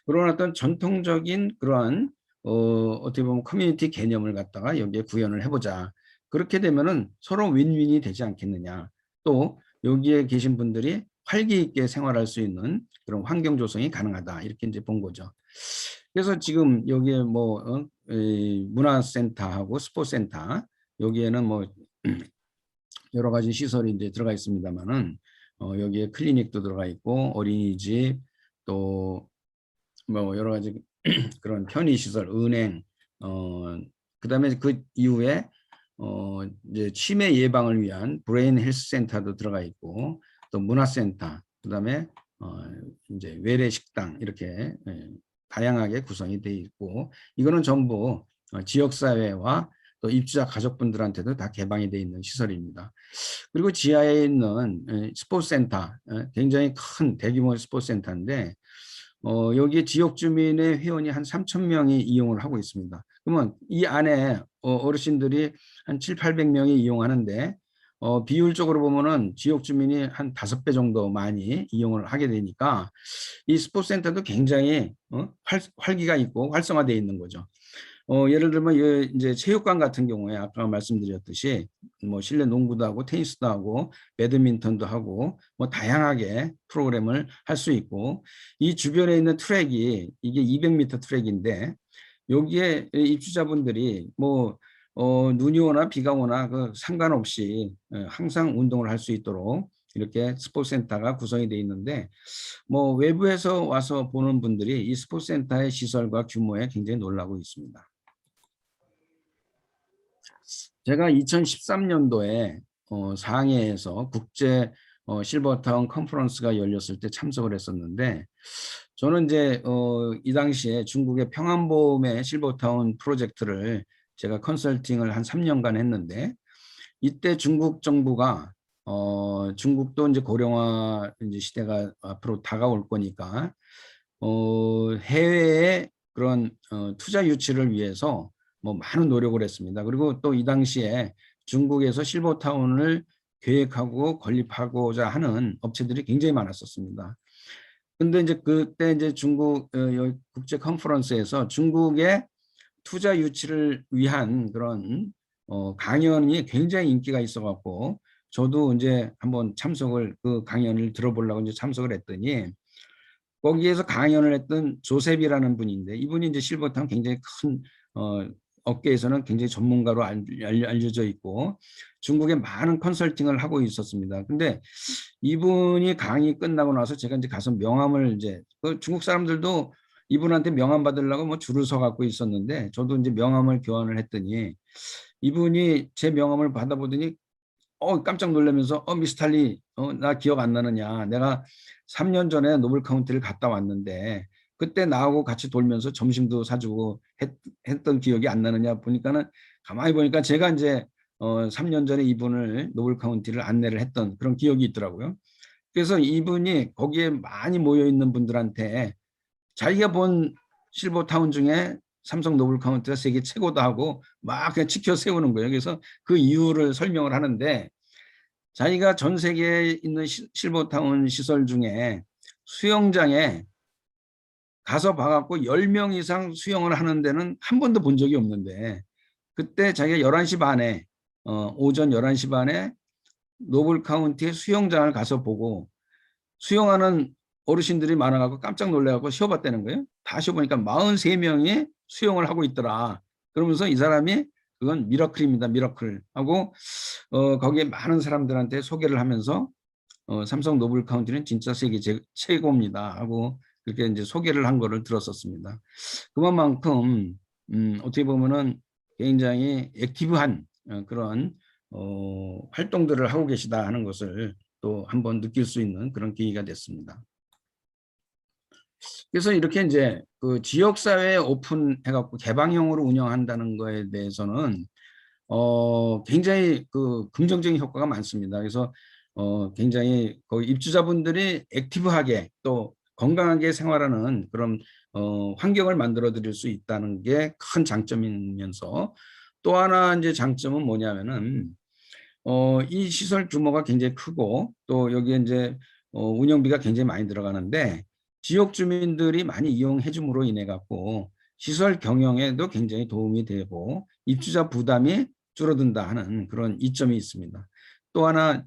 그런 어떤 전통적인 그러한 어떻게 보면 커뮤니티 개념을 갖다가 여기에 구현을 해보자. 그렇게 되면은 서로 윈윈이 되지 않겠느냐. 또 여기에 계신 분들이 활기 있게 생활할 수 있는 그런 환경 조성이 가능하다. 이렇게 이제 본 거죠. 그래서 지금 여기에 뭐 문화센터하고 스포츠센터, 여기에는 뭐 여러 가지 시설이 이제 들어가 있습니다만은 여기에 클리닉도 들어가 있고 어린이집, 또 뭐 여러 가지 그런 편의시설, 은행, 그다음에 그 이후에 이제 치매 예방을 위한 브레인 헬스 센터도 들어가 있고, 또 문화센터, 그다음에 이제 외래 식당, 이렇게 다양하게 구성이 돼 있고, 이거는 전부 지역사회와 또 입주자 가족분들한테도 다 개방이 돼 있는 시설입니다. 그리고 지하에 있는 스포츠센터, 굉장히 큰 대규모 스포츠센터인데 여기에 지역 주민의 회원이 한 3,000명이 이용을 하고 있습니다. 그러면 이 안에 어르신들이 한 700~800명이 이용하는데 비율적으로 보면은 지역 주민이 한 5배 정도 많이 이용을 하게 되니까 이 스포츠센터도 굉장히 활기가 있고 활성화되어 있는 거죠. 예를 들면 이제 체육관 같은 경우에 아까 말씀드렸듯이 뭐 실내 농구도 하고 테니스도 하고 배드민턴도 하고 뭐 다양하게 프로그램을 할 수 있고, 이 주변에 있는 트랙이 이게 200m 트랙인데 여기에 입주자분들이 뭐 눈이 오나 비가 오나 그 상관없이 항상 운동을 할 수 있도록 이렇게 스포츠센터가 구성이 되어 있는데, 뭐 외부에서 와서 보는 분들이 이 스포츠센터의 시설과 규모에 굉장히 놀라고 있습니다. 제가 2013년도에 상해에서 국제 실버타운 컨퍼런스가 열렸을 때 참석을 했었는데, 저는 이제 이 당시에 중국의 평안보험의 실버타운 프로젝트를 제가 컨설팅을 한 3년간 했는데, 이때 중국 정부가 중국도 이제 고령화 이제 시대가 앞으로 다가올 거니까 해외의 그런 투자 유치를 위해서 뭐 많은 노력을 했습니다. 그리고 또 이 당시에 중국에서 실버타운을 계획하고 건립하고자 하는 업체들이 굉장히 많았었습니다. 근데 이제 그때 이제 중국 국제 컨퍼런스에서 중국의 투자 유치를 위한 그런 강연이 굉장히 인기가 있어 갖고 저도 이제 한번 참석을, 그 강연을 들어보려고 이제 참석을 했더니 거기에서 강연을 했던 조셉이라는 분인데, 이분이 이제 실버타운 굉장히 큰 업계에서는 굉장히 전문가로 알려져 있고 중국에 많은 컨설팅을 하고 있었습니다. 근데 이분이 강의 끝나고 나서 제가 이제 가서 명함을, 이제 그 중국 사람들도 이분한테 명함 받으려고 뭐 줄을 서 갖고 있었는데 저도 이제 명함을 교환을 했더니 이분이 제 명함을 받아보더니 깜짝 놀라면서 미스탈리 나 기억 안 나느냐, 내가 3년 전에 노블 카운티를 갔다 왔는데 그때 나하고 같이 돌면서 점심도 사주고 했던 기억이 안 나느냐, 보니까는 가만히 보니까 제가 이제 3년 전에 이분을 노블 카운티를 안내를 했던 그런 기억이 있더라고요. 그래서 이분이 거기에 많이 모여 있는 분들한테 자기가 본 실버타운 중에 삼성 노블 카운티가 세계 최고다 하고 막 그냥 치켜 세우는 거예요. 그래서 그 이유를 설명을 하는데, 자기가 전 세계에 있는 실버타운 시설 중에 수영장에 가서 봐갖고 10명 이상 수영을 하는 데는 한 번도 본 적이 없는데, 그때 자기가 11시 반에 오전 11시 반에 노블 카운티의 수영장을 가서 보고 수영하는 어르신들이 많아갖고 깜짝 놀래갖고 쉬어봤다는 거예요. 다 쉬어보니까 43명이 수영을 하고 있더라. 그러면서 이 사람이 그건 미러클입니다, 미러클 하고 거기에 많은 사람들한테 소개를 하면서 삼성 노블 카운티는 진짜 세계 최고입니다 하고 그렇게 이제 소개를 한 거를 들었었습니다. 그만큼 어떻게 보면은 굉장히 액티브한 그런 활동들을 하고 계시다 하는 것을 또 한번 느낄 수 있는 그런 계기가 됐습니다. 그래서 이렇게 이제 그 지역사회에 오픈해갖고 개방형으로 운영한다는 거에 대해서는 굉장히 그 긍정적인 효과가 많습니다. 그래서 굉장히 거기 입주자분들이 액티브하게 또 건강하게 생활하는 그런 환경을 만들어 드릴 수 있다는 게 큰 장점이면서, 또 하나 이제 장점은 뭐냐면은 이 시설 규모가 굉장히 크고 또 여기에 이제 운영비가 굉장히 많이 들어가는데 지역 주민들이 많이 이용해 줌으로 인해 갖고 시설 경영에도 굉장히 도움이 되고 입주자 부담이 줄어든다 하는 그런 이점이 있습니다. 또 하나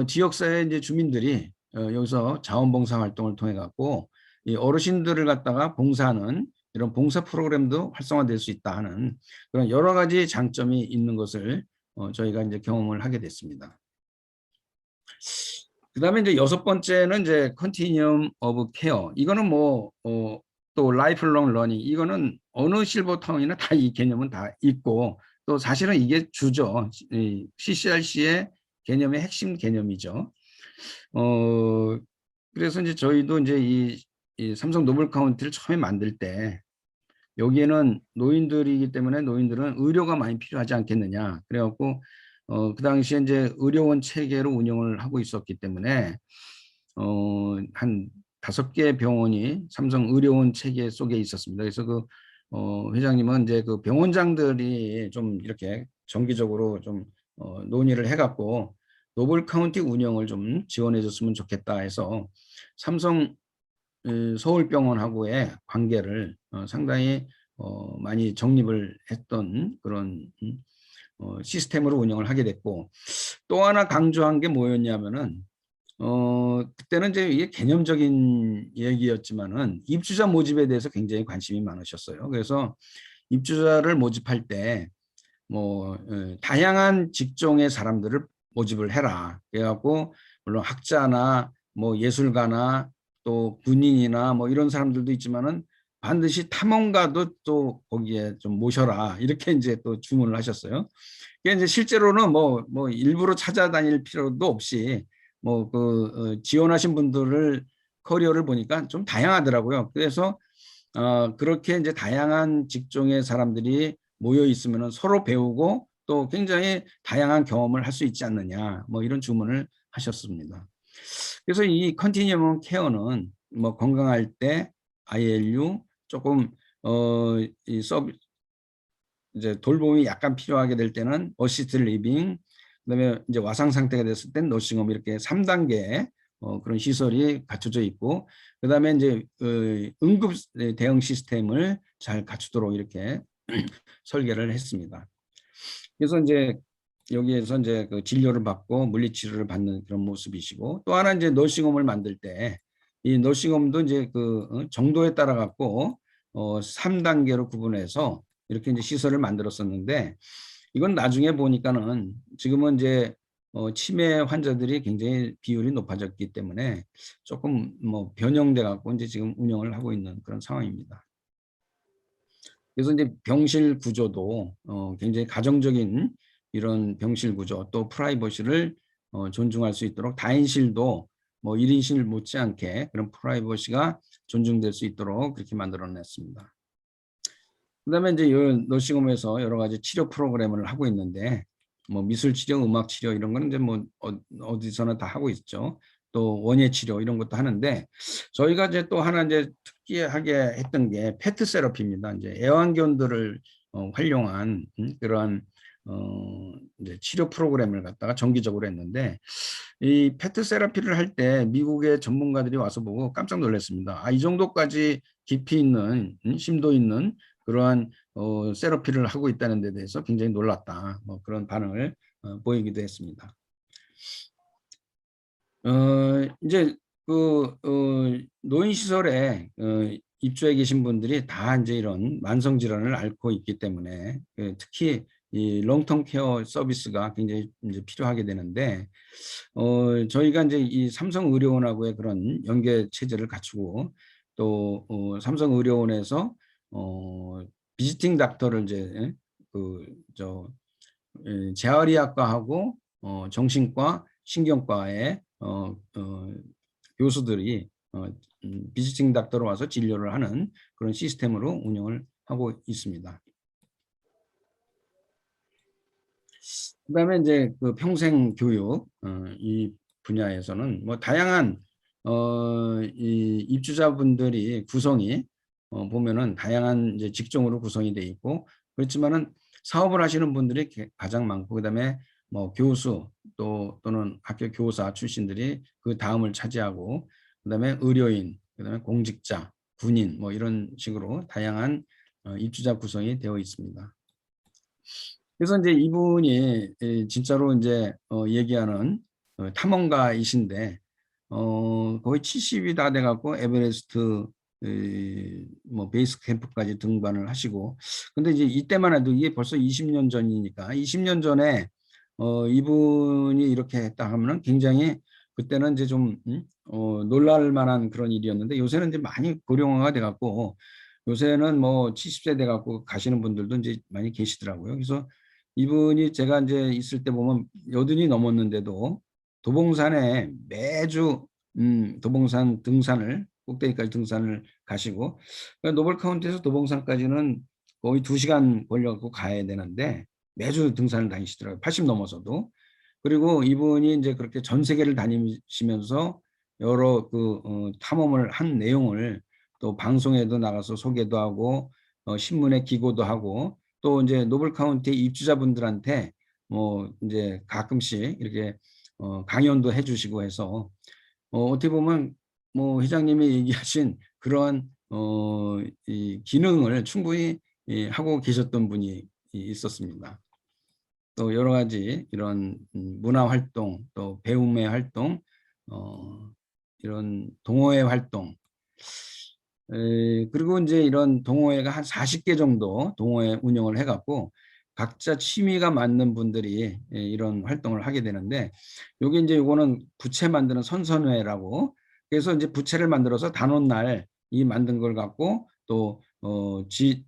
지역사회 이제 주민들이 여기서 자원봉사 활동을 통해 갖고 이 어르신들을 갖다가 봉사하는 이런 봉사 프로그램도 활성화될 수 있다 하는 그런 여러 가지 장점이 있는 것을 저희가 이제 경험을 하게 됐습니다. 그다음에 이제 6번째는 이제 컨티뉴엄 오브 케어. 이거는 뭐 또 라이프롱 러닝, 이거는 어느 실버타운이나 다 이 개념은 다 있고 또 사실은 이게 주죠. CCRC의 개념의 핵심 개념이죠. 그래서 이제 저희도 이제 이 삼성 노블 카운티를 처음에 만들 때 여기에는 노인들이기 때문에 노인들은 의료가 많이 필요하지 않겠느냐. 그래갖고 그 당시에 이제 의료원 체계로 운영을 하고 있었기 때문에 한 5개 병원이 삼성 의료원 체계 속에 있었습니다. 그래서 그 회장님은 이제 그 병원장들이 좀 이렇게 정기적으로 좀 논의를 해갖고 노블 카운티 운영을 좀 지원해 줬으면 좋겠다 해서 삼성 서울병원하고의 관계를 상당히 많이 정립을 했던 그런 시스템으로 운영을 하게 됐고, 또 하나 강조한 게 뭐였냐면은 그때는 이제 이게 개념적인 얘기였지만은 입주자 모집에 대해서 굉장히 관심이 많으셨어요. 그래서 입주자를 모집할 때 뭐 다양한 직종의 사람들을 모집을 해라. 그래갖고 물론 학자나 뭐 예술가나 또 군인이나 뭐 이런 사람들도 있지만은 반드시 탐험가도 또 거기에 좀 모셔라. 이렇게 이제 또 주문을 하셨어요. 그게 이제 실제로는 뭐 일부러 찾아다닐 필요도 없이 뭐 지원하신 분들을 커리어를 보니까 좀 다양하더라고요. 그래서 그렇게 이제 다양한 직종의 사람들이 모여 있으면 서로 배우고 또 굉장히 다양한 경험을 할 수 있지 않느냐, 뭐 이런 주문을 하셨습니다. 그래서 이 컨티뉴엄 케어는 뭐 건강할 때 ILU 조금 이 서비 이제 돌봄이 약간 필요하게 될 때는 어시스트 리빙, 그다음에 이제 와상 상태가 됐을 땐 너싱홈, 이렇게 3단계 그런 시설이 갖춰져 있고, 그다음에 이제 응급 대응 시스템을 잘 갖추도록 이렇게 설계를 했습니다. 그래서 이제 여기에서 이제 그 진료를 받고 물리치료를 받는 그런 모습이시고, 또 하나 이제 너싱홈을 만들 때 이 너싱홈도 이제 정도에 따라 갖고 3단계로 구분해서 이렇게 이제 시설을 만들었었는데, 이건 나중에 보니까는 지금은 이제 치매 환자들이 굉장히 비율이 높아졌기 때문에 조금 뭐 변형돼 갖고 이제 지금 운영을 하고 있는 그런 상황입니다. 그래서 이제 병실 구조도 굉장히 가정적인 이런 병실 구조, 또 프라이버시를 존중할 수 있도록 다인실도 뭐 1인실 못지않게 그런 프라이버시가 존중될 수 있도록 그렇게 만들어냈습니다. 그다음에 이제 이 너싱홈에서 여러 가지 치료 프로그램을 하고 있는데, 뭐 미술 치료, 음악 치료 이런 거는 이제 뭐 어디서나 다 하고 있죠. 또 원예 치료 이런 것도 하는데, 저희가 이제 또 하나 이제 특이하게 했던 게 페트 세라피입니다. 이제 애완견들을 활용한 그러한 이제 치료 프로그램을 갖다가 정기적으로 했는데, 이 페트 세라피를 할 때 미국의 전문가들이 와서 보고 깜짝 놀랐습니다. 이 정도까지 깊이 있는 심도 있는 그러한 세라피를 하고 있다는 데 대해서 굉장히 놀랐다. 뭐 그런 반응을 보이기도 했습니다. 이제 노인시설에 입주해 계신 분들이 다 이제 이런 만성 질환을 앓고 있기 때문에 특히 이 롱텀 케어 서비스가 굉장히 이제 필요하게 되는데, 저희가 이제 이 삼성의료원하고의 그런 연계 체제를 갖추고, 또 삼성의료원에서 비지팅 닥터를 이제 재활의학과하고 정신과, 신경과의 교수들이 비지팅 닥터로 와서 진료를 하는 그런 시스템으로 운영을 하고 있습니다. 그다음에 이제 그 평생 교육 이 분야에서는 뭐 다양한 이 입주자분들이 구성이 보면은 다양한 이제 직종으로 구성이 돼 있고, 그렇지만은 사업을 하시는 분들이 가장 많고, 그다음에 뭐 교수 또는 학교 교사 출신들이 그 다음을 차지하고, 그다음에 의료인, 그다음에 공직자, 군인 뭐 이런 식으로 다양한 입주자 구성이 되어 있습니다. 그래서 이제 이분이 진짜로 이제 얘기하는 탐험가이신데, 거의 70이 다 돼갖고 에베레스트 뭐 베이스 캠프까지 등반을 하시고, 근데 이제 이때만 해도 이게 벌써 20년 전이니까 20년 전에 이분이 이렇게 했다 하면은 굉장히 그때는 이제 좀 놀랄 만한 그런 일이었는데, 요새는 이제 많이 고령화가 돼갖고 요새는 뭐 70세 돼갖고 가시는 분들도 이제 많이 계시더라고요. 그래서 이분이 제가 이제 있을 때 보면 80이 넘었는데도 도봉산에 매주 도봉산 등산을, 꼭대기까지 등산을 가시고, 그러니까 노블 카운티에서 도봉산까지는 거의 2시간 걸려갖고 가야 되는데 매주 등산을 다니시더라고요. 80 넘어서도. 그리고 이분이 이제 그렇게 전 세계를 다니시면서 여러 탐험을 한 내용을 또 방송에도 나가서 소개도 하고 신문에 기고도 하고, 또 이제 노블 카운티 입주자분들한테 뭐 이제 가끔씩 이렇게 강연도 해주시고 해서 어떻게 보면 뭐 회장님이 얘기하신 그런 이 기능을 충분히 하고 계셨던 분이 있었습니다. 또 여러 가지 이런 문화 활동, 또 배움의 활동, 이런 동호회 활동, 그리고 이제 이런 동호회가 한 40개 정도 동호회 운영을 해갖고 각자 취미가 맞는 분들이 이런 활동을 하게 되는데, 요게 이제 요거는 부채 만드는 선선회라고, 그래서 이제 부채를 만들어서 단오날 이 만든 걸 갖고 또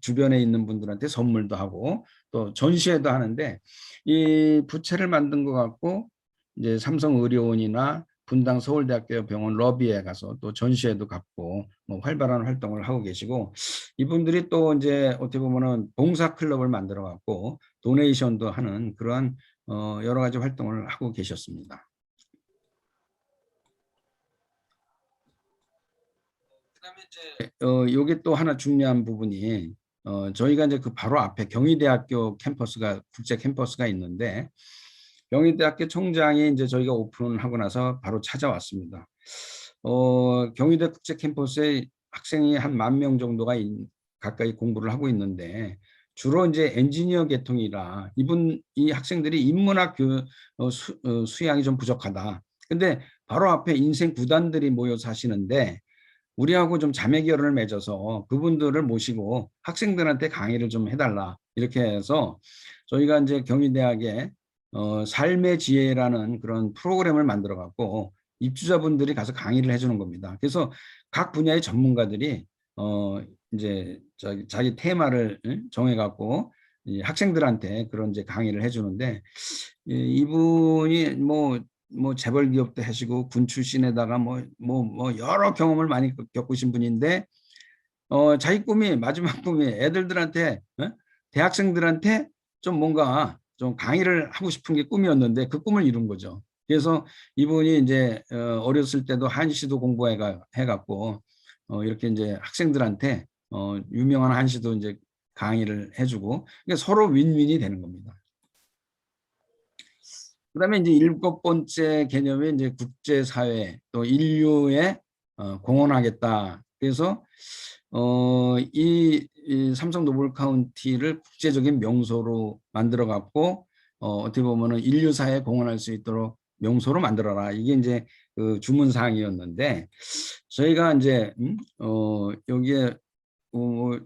주변에 있는 분들한테 선물도 하고 또 전시회도 하는데, 이 부채를 만든 거 갖고 이제 삼성의료원이나 분당 서울대학교 병원 러비에 가서 또 전시회도 갖고 뭐 활발한 활동을 하고 계시고, 이분들이 또 이제 어떻게 보면은 봉사 클럽을 만들어 갖고 도네이션도 하는 그러한 여러 가지 활동을 하고 계셨습니다. 그다음에 이제 요게 또 하나 중요한 부분이, 저희가 이제 그 바로 앞에 경희대학교 캠퍼스가 국제 캠퍼스가 있는데, 경희대학교 총장이 이제 저희가 오픈을 하고 나서 바로 찾아왔습니다. 경희대 국제 캠퍼스에 학생이 한 10,000명 정도가 가까이 공부를 하고 있는데, 주로 이제 엔지니어 계통이라 이 학생들이 인문학 수양이 좀 부족하다. 근데 바로 앞에 인생 구단들이 모여서 하시는데, 우리하고 좀 자매 결연을 맺어서 그분들을 모시고 학생들한테 강의를 좀 해달라, 이렇게 해서 저희가 이제 경희대학에 삶의 지혜라는 그런 프로그램을 만들어 갖고 입주자분들이 가서 강의를 해주는 겁니다. 그래서 각 분야의 전문가들이 이제 자기 테마를 정해 갖고 학생들한테 그런 이제 강의를 해주는데, 이분이 뭐 재벌 기업도 하시고 군 출신에다가 뭐 여러 경험을 많이 겪으신 분인데, 자기 꿈이, 마지막 꿈이 애들한테, 대학생들한테 좀 뭔가 좀 강의를 하고 싶은 게 꿈이었는데 그 꿈을 이룬 거죠. 그래서 이분이 이제 어렸을 때도 한시도 해갖고 이렇게 이제 학생들한테 유명한 한시도 이제 강의를 해주고, 그러니까 서로 윈윈이 되는 겁니다. 그다음에 이제 7번째 개념이 이제 국제사회 또 인류에 공헌하겠다. 그래서 이 삼성 노블 카운티를 국제적인 명소로 만들어 갖고 어떻게 보면은 인류 사회에 공헌할 수 있도록 명소로 만들어라. 이게 이제 그 주문 사항이었는데, 저희가 이제 여기에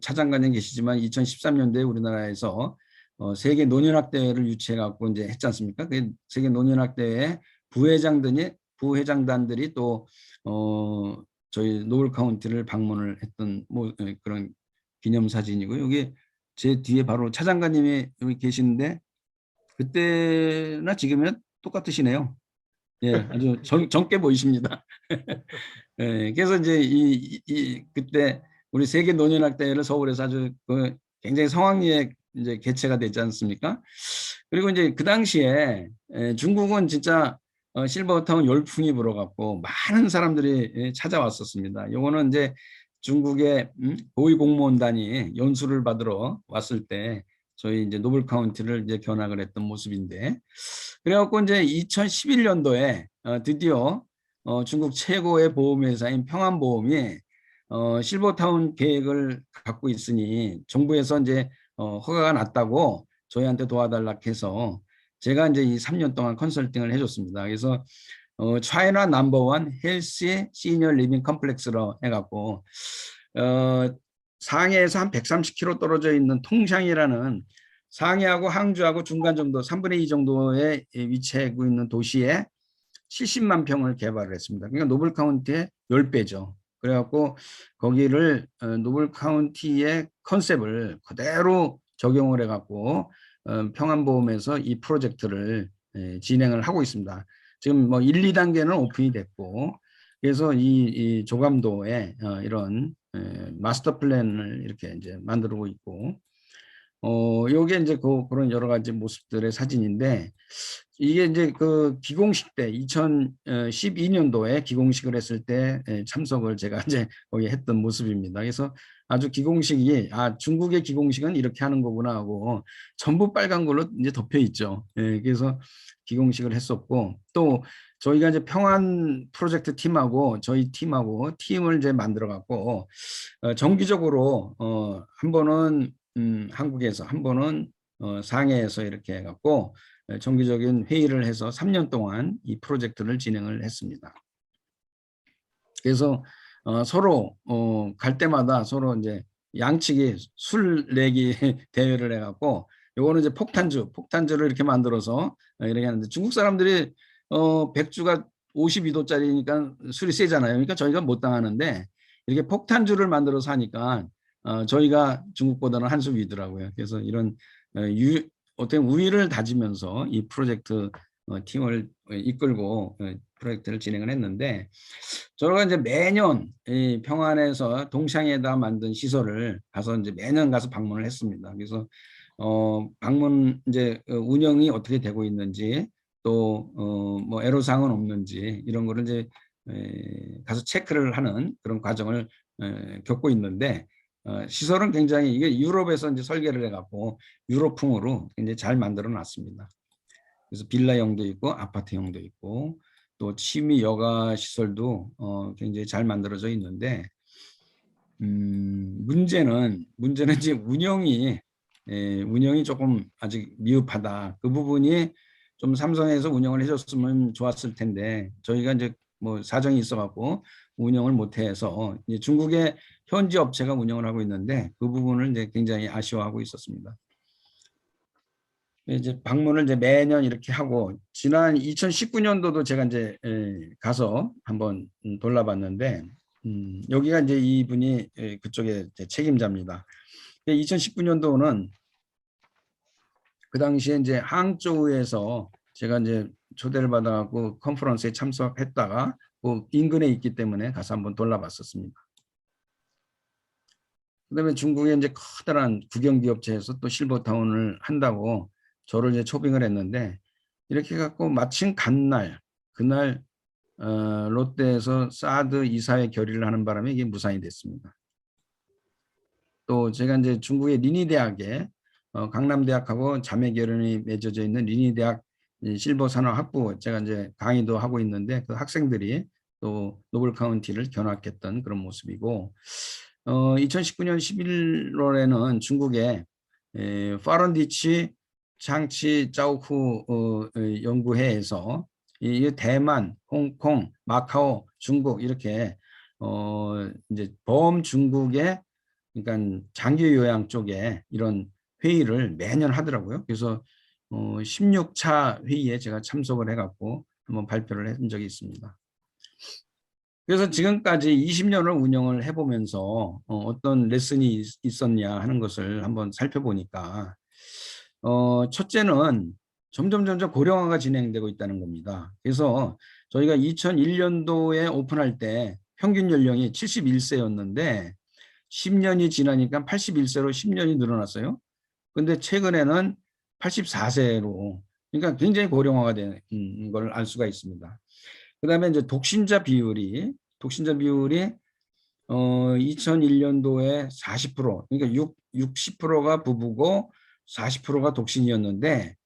차장관님 계시지만 2013년도에 우리나라에서 세계 논현학 대회를 유치해 갖고 이제 했지 않습니까? 그 세계 논현학 대회 부회장단들이 또 저희 노블 카운티를 방문을 했던 뭐 그런 기념 사진이고, 여기 제 뒤에 바로 차장관님이 여기 계시는데 그때나 지금이나 똑같으시네요. 예, 아주 젊게 보이십니다. 예, 그래서 이제 그때 우리 세계 논현학 대회를 서울에서 아주 굉장히 성황리에 이제 개최가 됐지 않습니까? 그리고 이제 그 당시에 중국은 진짜 실버타운 열풍이 불어갖고 많은 사람들이 찾아왔었습니다. 요거는 이제 중국의 고위공무원단이 연수를 받으러 왔을 때 저희 이제 노블 카운티를 이제 견학을 했던 모습인데, 그래갖고 이제 2011년도에 드디어 중국 최고의 보험회사인 평안보험이 실버타운 계획을 갖고 있으니 정부에서 이제 허가가 났다고 저희한테 도와달라 해서 제가 이제 이 3년 동안 컨설팅을 해줬습니다. 그래서 차이나 넘버원 헬스 시니어 리빙 컴플렉스로 해갖고 상해에서 한 130km 떨어져 있는 통샹이라는, 상해하고 항주하고 중간 정도 3분의 2 정도에 위치하고 있는 도시에 70만 평을 개발을 했습니다. 그러니까 노블 카운티의 10배죠. 그래갖고 거기를 노블 카운티의 컨셉을 그대로 적용을 해갖고 평안보험에서 이 프로젝트를 진행을 하고 있습니다. 지금 뭐 1, 2단계는 오픈이 됐고, 그래서 이 조감도에 이런 마스터 플랜을 이렇게 이제 만들고 있고, 요게 이제 그런 여러 가지 모습들의 사진인데, 이게 이제 그 기공식 때 2012년도에 기공식을 했을 때 참석을 제가 이제 거기 했던 모습입니다. 그래서 아주 기공식이 중국의 기공식은 이렇게 하는 거구나 하고 전부 빨간 걸로 이제 덮여 있죠. 그래서 기공식을 했었고, 또 저희가 이제 평안 프로젝트 팀하고 저희 팀하고 팀을 이제 만들어 갖고 정기적으로 한 번은 한국에서, 한 번은 상해에서 이렇게 해갖고 정기적인 회의를 해서 3년 동안 이 프로젝트를 진행을 했습니다. 그래서 서로 갈 때마다 서로 이제 양측이 술 내기 대회를 해갖고, 요거는 이제 폭탄주를 이렇게 만들어서 이렇게 하는데, 중국 사람들이 백주가 52도짜리니까 술이 세잖아요. 그러니까 저희가 못 당하는데, 이렇게 폭탄주를 만들어서 하니까 저희가 중국보다는 한 수 위더라고요. 그래서 이런 어떤 우위를 다지면서 이 프로젝트 팀을 이끌고 프로젝트를 진행을 했는데, 저희가 이제 매년 이 평안에서 동창회에다 만든 시설을 가서 이제 매년 가서 방문을 했습니다. 그래서 방문 이제 운영이 어떻게 되고 있는지, 또 뭐 애로사항은 없는지, 이런 거를 이제 가서 체크를 하는 그런 과정을 겪고 있는데, 시설은 굉장히, 이게 유럽에서 이제 설계를 해갖고 유럽풍으로 굉장히 잘 만들어 놨습니다. 그래서 빌라형도 있고 아파트형도 있고, 또 취미 여가 시설도 굉장히 잘 만들어져 있는데, 문제는 이제 운영이 조금 아직 미흡하다. 그 부분이 좀 삼성에서 운영을 해줬으면 좋았을 텐데, 저희가 이제 뭐 사정이 있어갖고 운영을 못해서 이제 중국의 현지 업체가 운영을 하고 있는데, 그 부분을 이제 굉장히 아쉬워하고 있었습니다. 이제 방문을 이제 매년 이렇게 하고, 지난 2019년도도 제가 이제 가서 한번 돌아봤는데, 여기가 이제 이분이 그쪽에 책임자입니다. 2019년도는 그 당시에 이제 항저우에서 제가 이제 초대를 받아갖고 컨퍼런스에 참석했다가 그 인근에 있기 때문에 가서 한번 돌아봤었습니다. 그다음에 중국의 이제 커다란 국영기업체에서 또 실버타운을 한다고 저를 이제 초빙을 했는데, 이렇게 갖고 마침 그날 롯데에서 사드 이사회 결의를 하는 바람에 이게 무산이 됐습니다. 또 제가 이제 중국의 리니대학에 강남대학하고 자매 결연이 맺어져 있는 리니대학 실버산업학부, 제가 이제 강의도 하고 있는데, 그 학생들이 또 노블 카운티를 견학했던 그런 모습이고, 2019년 11월에는 중국의 파런디치 장치 짜오후 연구회에서 이 대만, 홍콩, 마카오, 중국 이렇게 이제 범중국의, 그러니까 장기 요양 쪽에 이런 회의를 매년 하더라고요. 그래서 16차 회의에 제가 참석을 해갖고 한번 발표를 한 적이 있습니다. 그래서 지금까지 20년을 운영을 해보면서 어떤 레슨이 있었냐 하는 것을 한번 살펴보니까, 첫째는 점점 고령화가 진행되고 있다는 겁니다. 그래서 저희가 2001년도에 오픈할 때 평균 연령이 71세였는데 10년이 지나니까 81세로 10년이 늘어났어요. 근데 최근에는 84세로, 그러니까 굉장히 고령화가 된 걸 알 수가 있습니다. 그다음에 이제 독신자 비율이 2001년도에 40%, 그러니까 60%가 부부고 40%가 독신이었는데,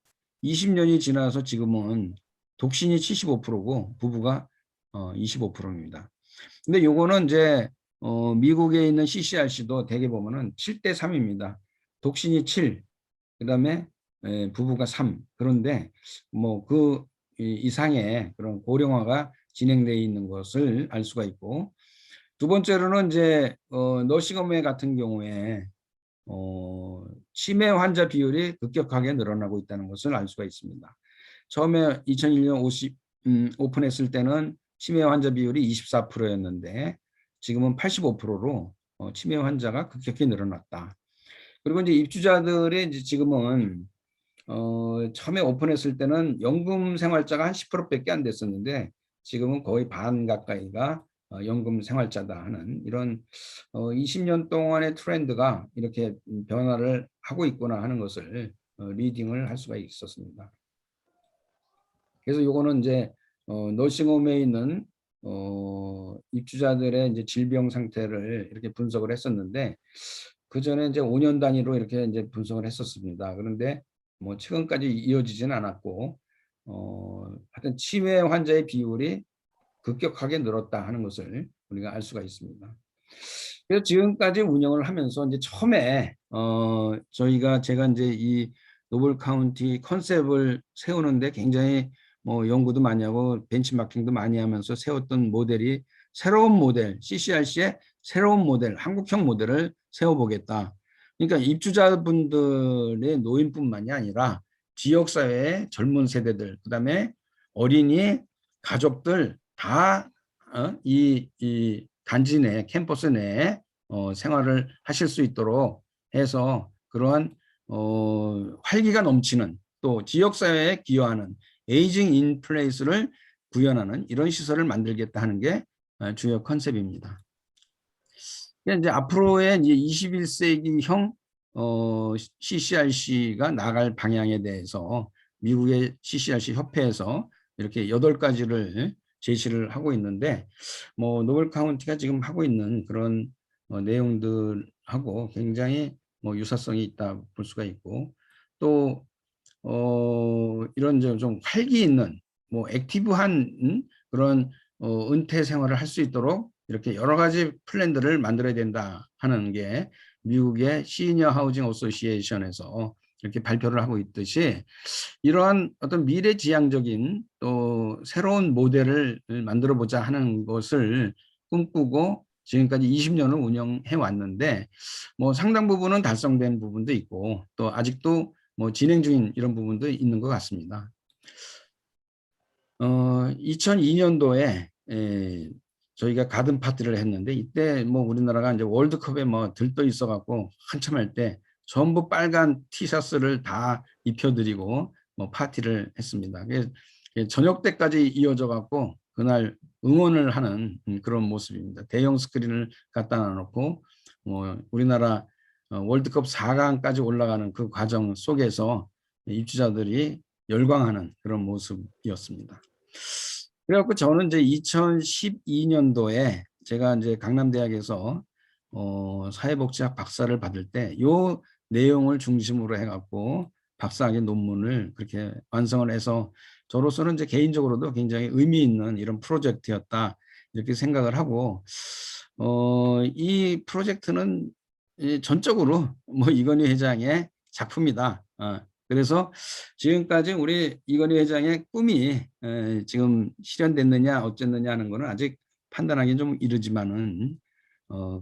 20년이 지나서 지금은 독신이 75%고 부부가 25%입니다. 근데 요거는 이제 미국에 있는 CCRC도 대개 보면은 7대 3입니다. 독신이 7, 그다음에 부부가 3. 그런데 뭐 그 이상의 그런 고령화가 진행되어 있는 것을 알 수가 있고, 두 번째로는 이제 너싱홈 같은 경우에 치매 환자 비율이 급격하게 늘어나고 있다는 것을 알 수가 있습니다. 처음에 2001년 오픈했을 때는 치매 환자 비율이 24%였는데 지금은 85%로 치매 환자가 급격히 늘어났다. 그리고 이제 입주자들이 이제 지금은 처음에 오픈했을 때는 연금 생활자가 한 10%밖에 안 됐었는데 지금은 거의 반 가까이가 연금 생활자다 하는 이런 20년 동안의 트렌드가 이렇게 변화를 하고 있구나 하는 것을 리딩을 할 수가 있었습니다. 그래서 이거는 이제 너싱홈에 있는 입주자들의 이제 질병 상태를 이렇게 분석을 했었는데 그 전에 이제 5년 단위로 이렇게 이제 분석을 했었습니다. 그런데 뭐 최근까지 이어지지는 않았고 하여튼 치매 환자의 비율이 급격하게 늘었다 하는 것을 우리가 알 수가 있습니다. 그래서 지금까지 운영을 하면서 이제 처음에 제가 이제 이 노블 카운티 컨셉을 세우는데 굉장히 뭐 연구도 많이 하고 벤치마킹도 많이 하면서 세웠던 모델이 새로운 모델, CCRC의 새로운 모델, 한국형 모델을 세워보겠다. 그러니까 입주자분들의 노인뿐만이 아니라 지역사회의 젊은 세대들, 그다음에 어린이, 가족들 다 이 단지 내, 캠퍼스 내에 생활을 하실 수 있도록 해서 그러한 활기가 넘치는 또 지역사회에 기여하는 에이징 인 플레이스를 구현하는 이런 시설을 만들겠다 하는 게 주요 컨셉입니다. 이제 앞으로의 이제 21세기형 CCRC가 나갈 방향에 대해서 미국의 CCRC 협회에서 이렇게 8가지를 제시를 하고 있는데 뭐 노블 카운티가 지금 하고 있는 그런 내용들하고 굉장히 뭐 유사성이 있다 볼 수가 있고 또 이런 좀 활기 있는 뭐 액티브한 그런 은퇴 생활을 할 수 있도록 이렇게 여러 가지 플랜들을 만들어야 된다 하는 게 미국의 시니어 하우징 어소시에이션에서 이렇게 발표를 하고 있듯이 이러한 어떤 미래지향적인 또 새로운 모델을 만들어 보자 하는 것을 꿈꾸고 지금까지 20년을 운영해 왔는데 뭐 상당 부분은 달성된 부분도 있고 또 아직도 뭐 진행 중인 이런 부분도 있는 것 같습니다. 2002년도에 저희가 가든 파티를 했는데 이때 뭐 우리나라가 이제 월드컵에 뭐 들떠 있어 갖고 한참 할 때 전부 빨간 티셔츠를 다 입혀드리고 뭐 파티를 했습니다. 저녁 때까지 이어져 갖고 그날 응원을 하는 그런 모습입니다. 대형 스크린을 갖다 놔놓고 우리나라 월드컵 4강까지 올라가는 그 과정 속에서 입주자들이 열광하는 그런 모습이었습니다. 그래갖고 저는 이제 2012년도에 제가 이제 강남대학에서 사회복지학 박사를 받을 때 요 내용을 중심으로 해갖고 박사학위 논문을 그렇게 완성을 해서 저로서는 이제 개인적으로도 굉장히 의미 있는 이런 프로젝트였다 이렇게 생각을 하고 이 프로젝트는 전적으로 뭐 이건희 회장의 작품이다. 그래서 지금까지 우리 이건희 회장의 꿈이 지금 실현됐느냐 어쨌느냐 하는 거는 아직 판단하기 좀 이르지만은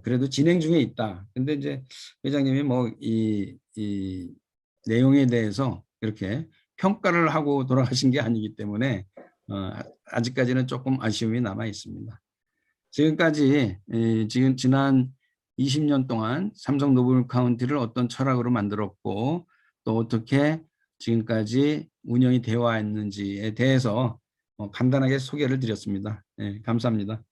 그래도 진행 중에 있다. 근데 이제 회장님이 뭐 이 내용에 대해서 이렇게 평가를 하고 돌아가신 게 아니기 때문에 아직까지는 조금 아쉬움이 남아 있습니다. 지금까지 지난 20년 동안 삼성 노블 카운티를 어떤 철학으로 만들었고 또 어떻게 지금까지 운영이 되어 왔는지에 대해서 간단하게 소개를 드렸습니다. 감사합니다.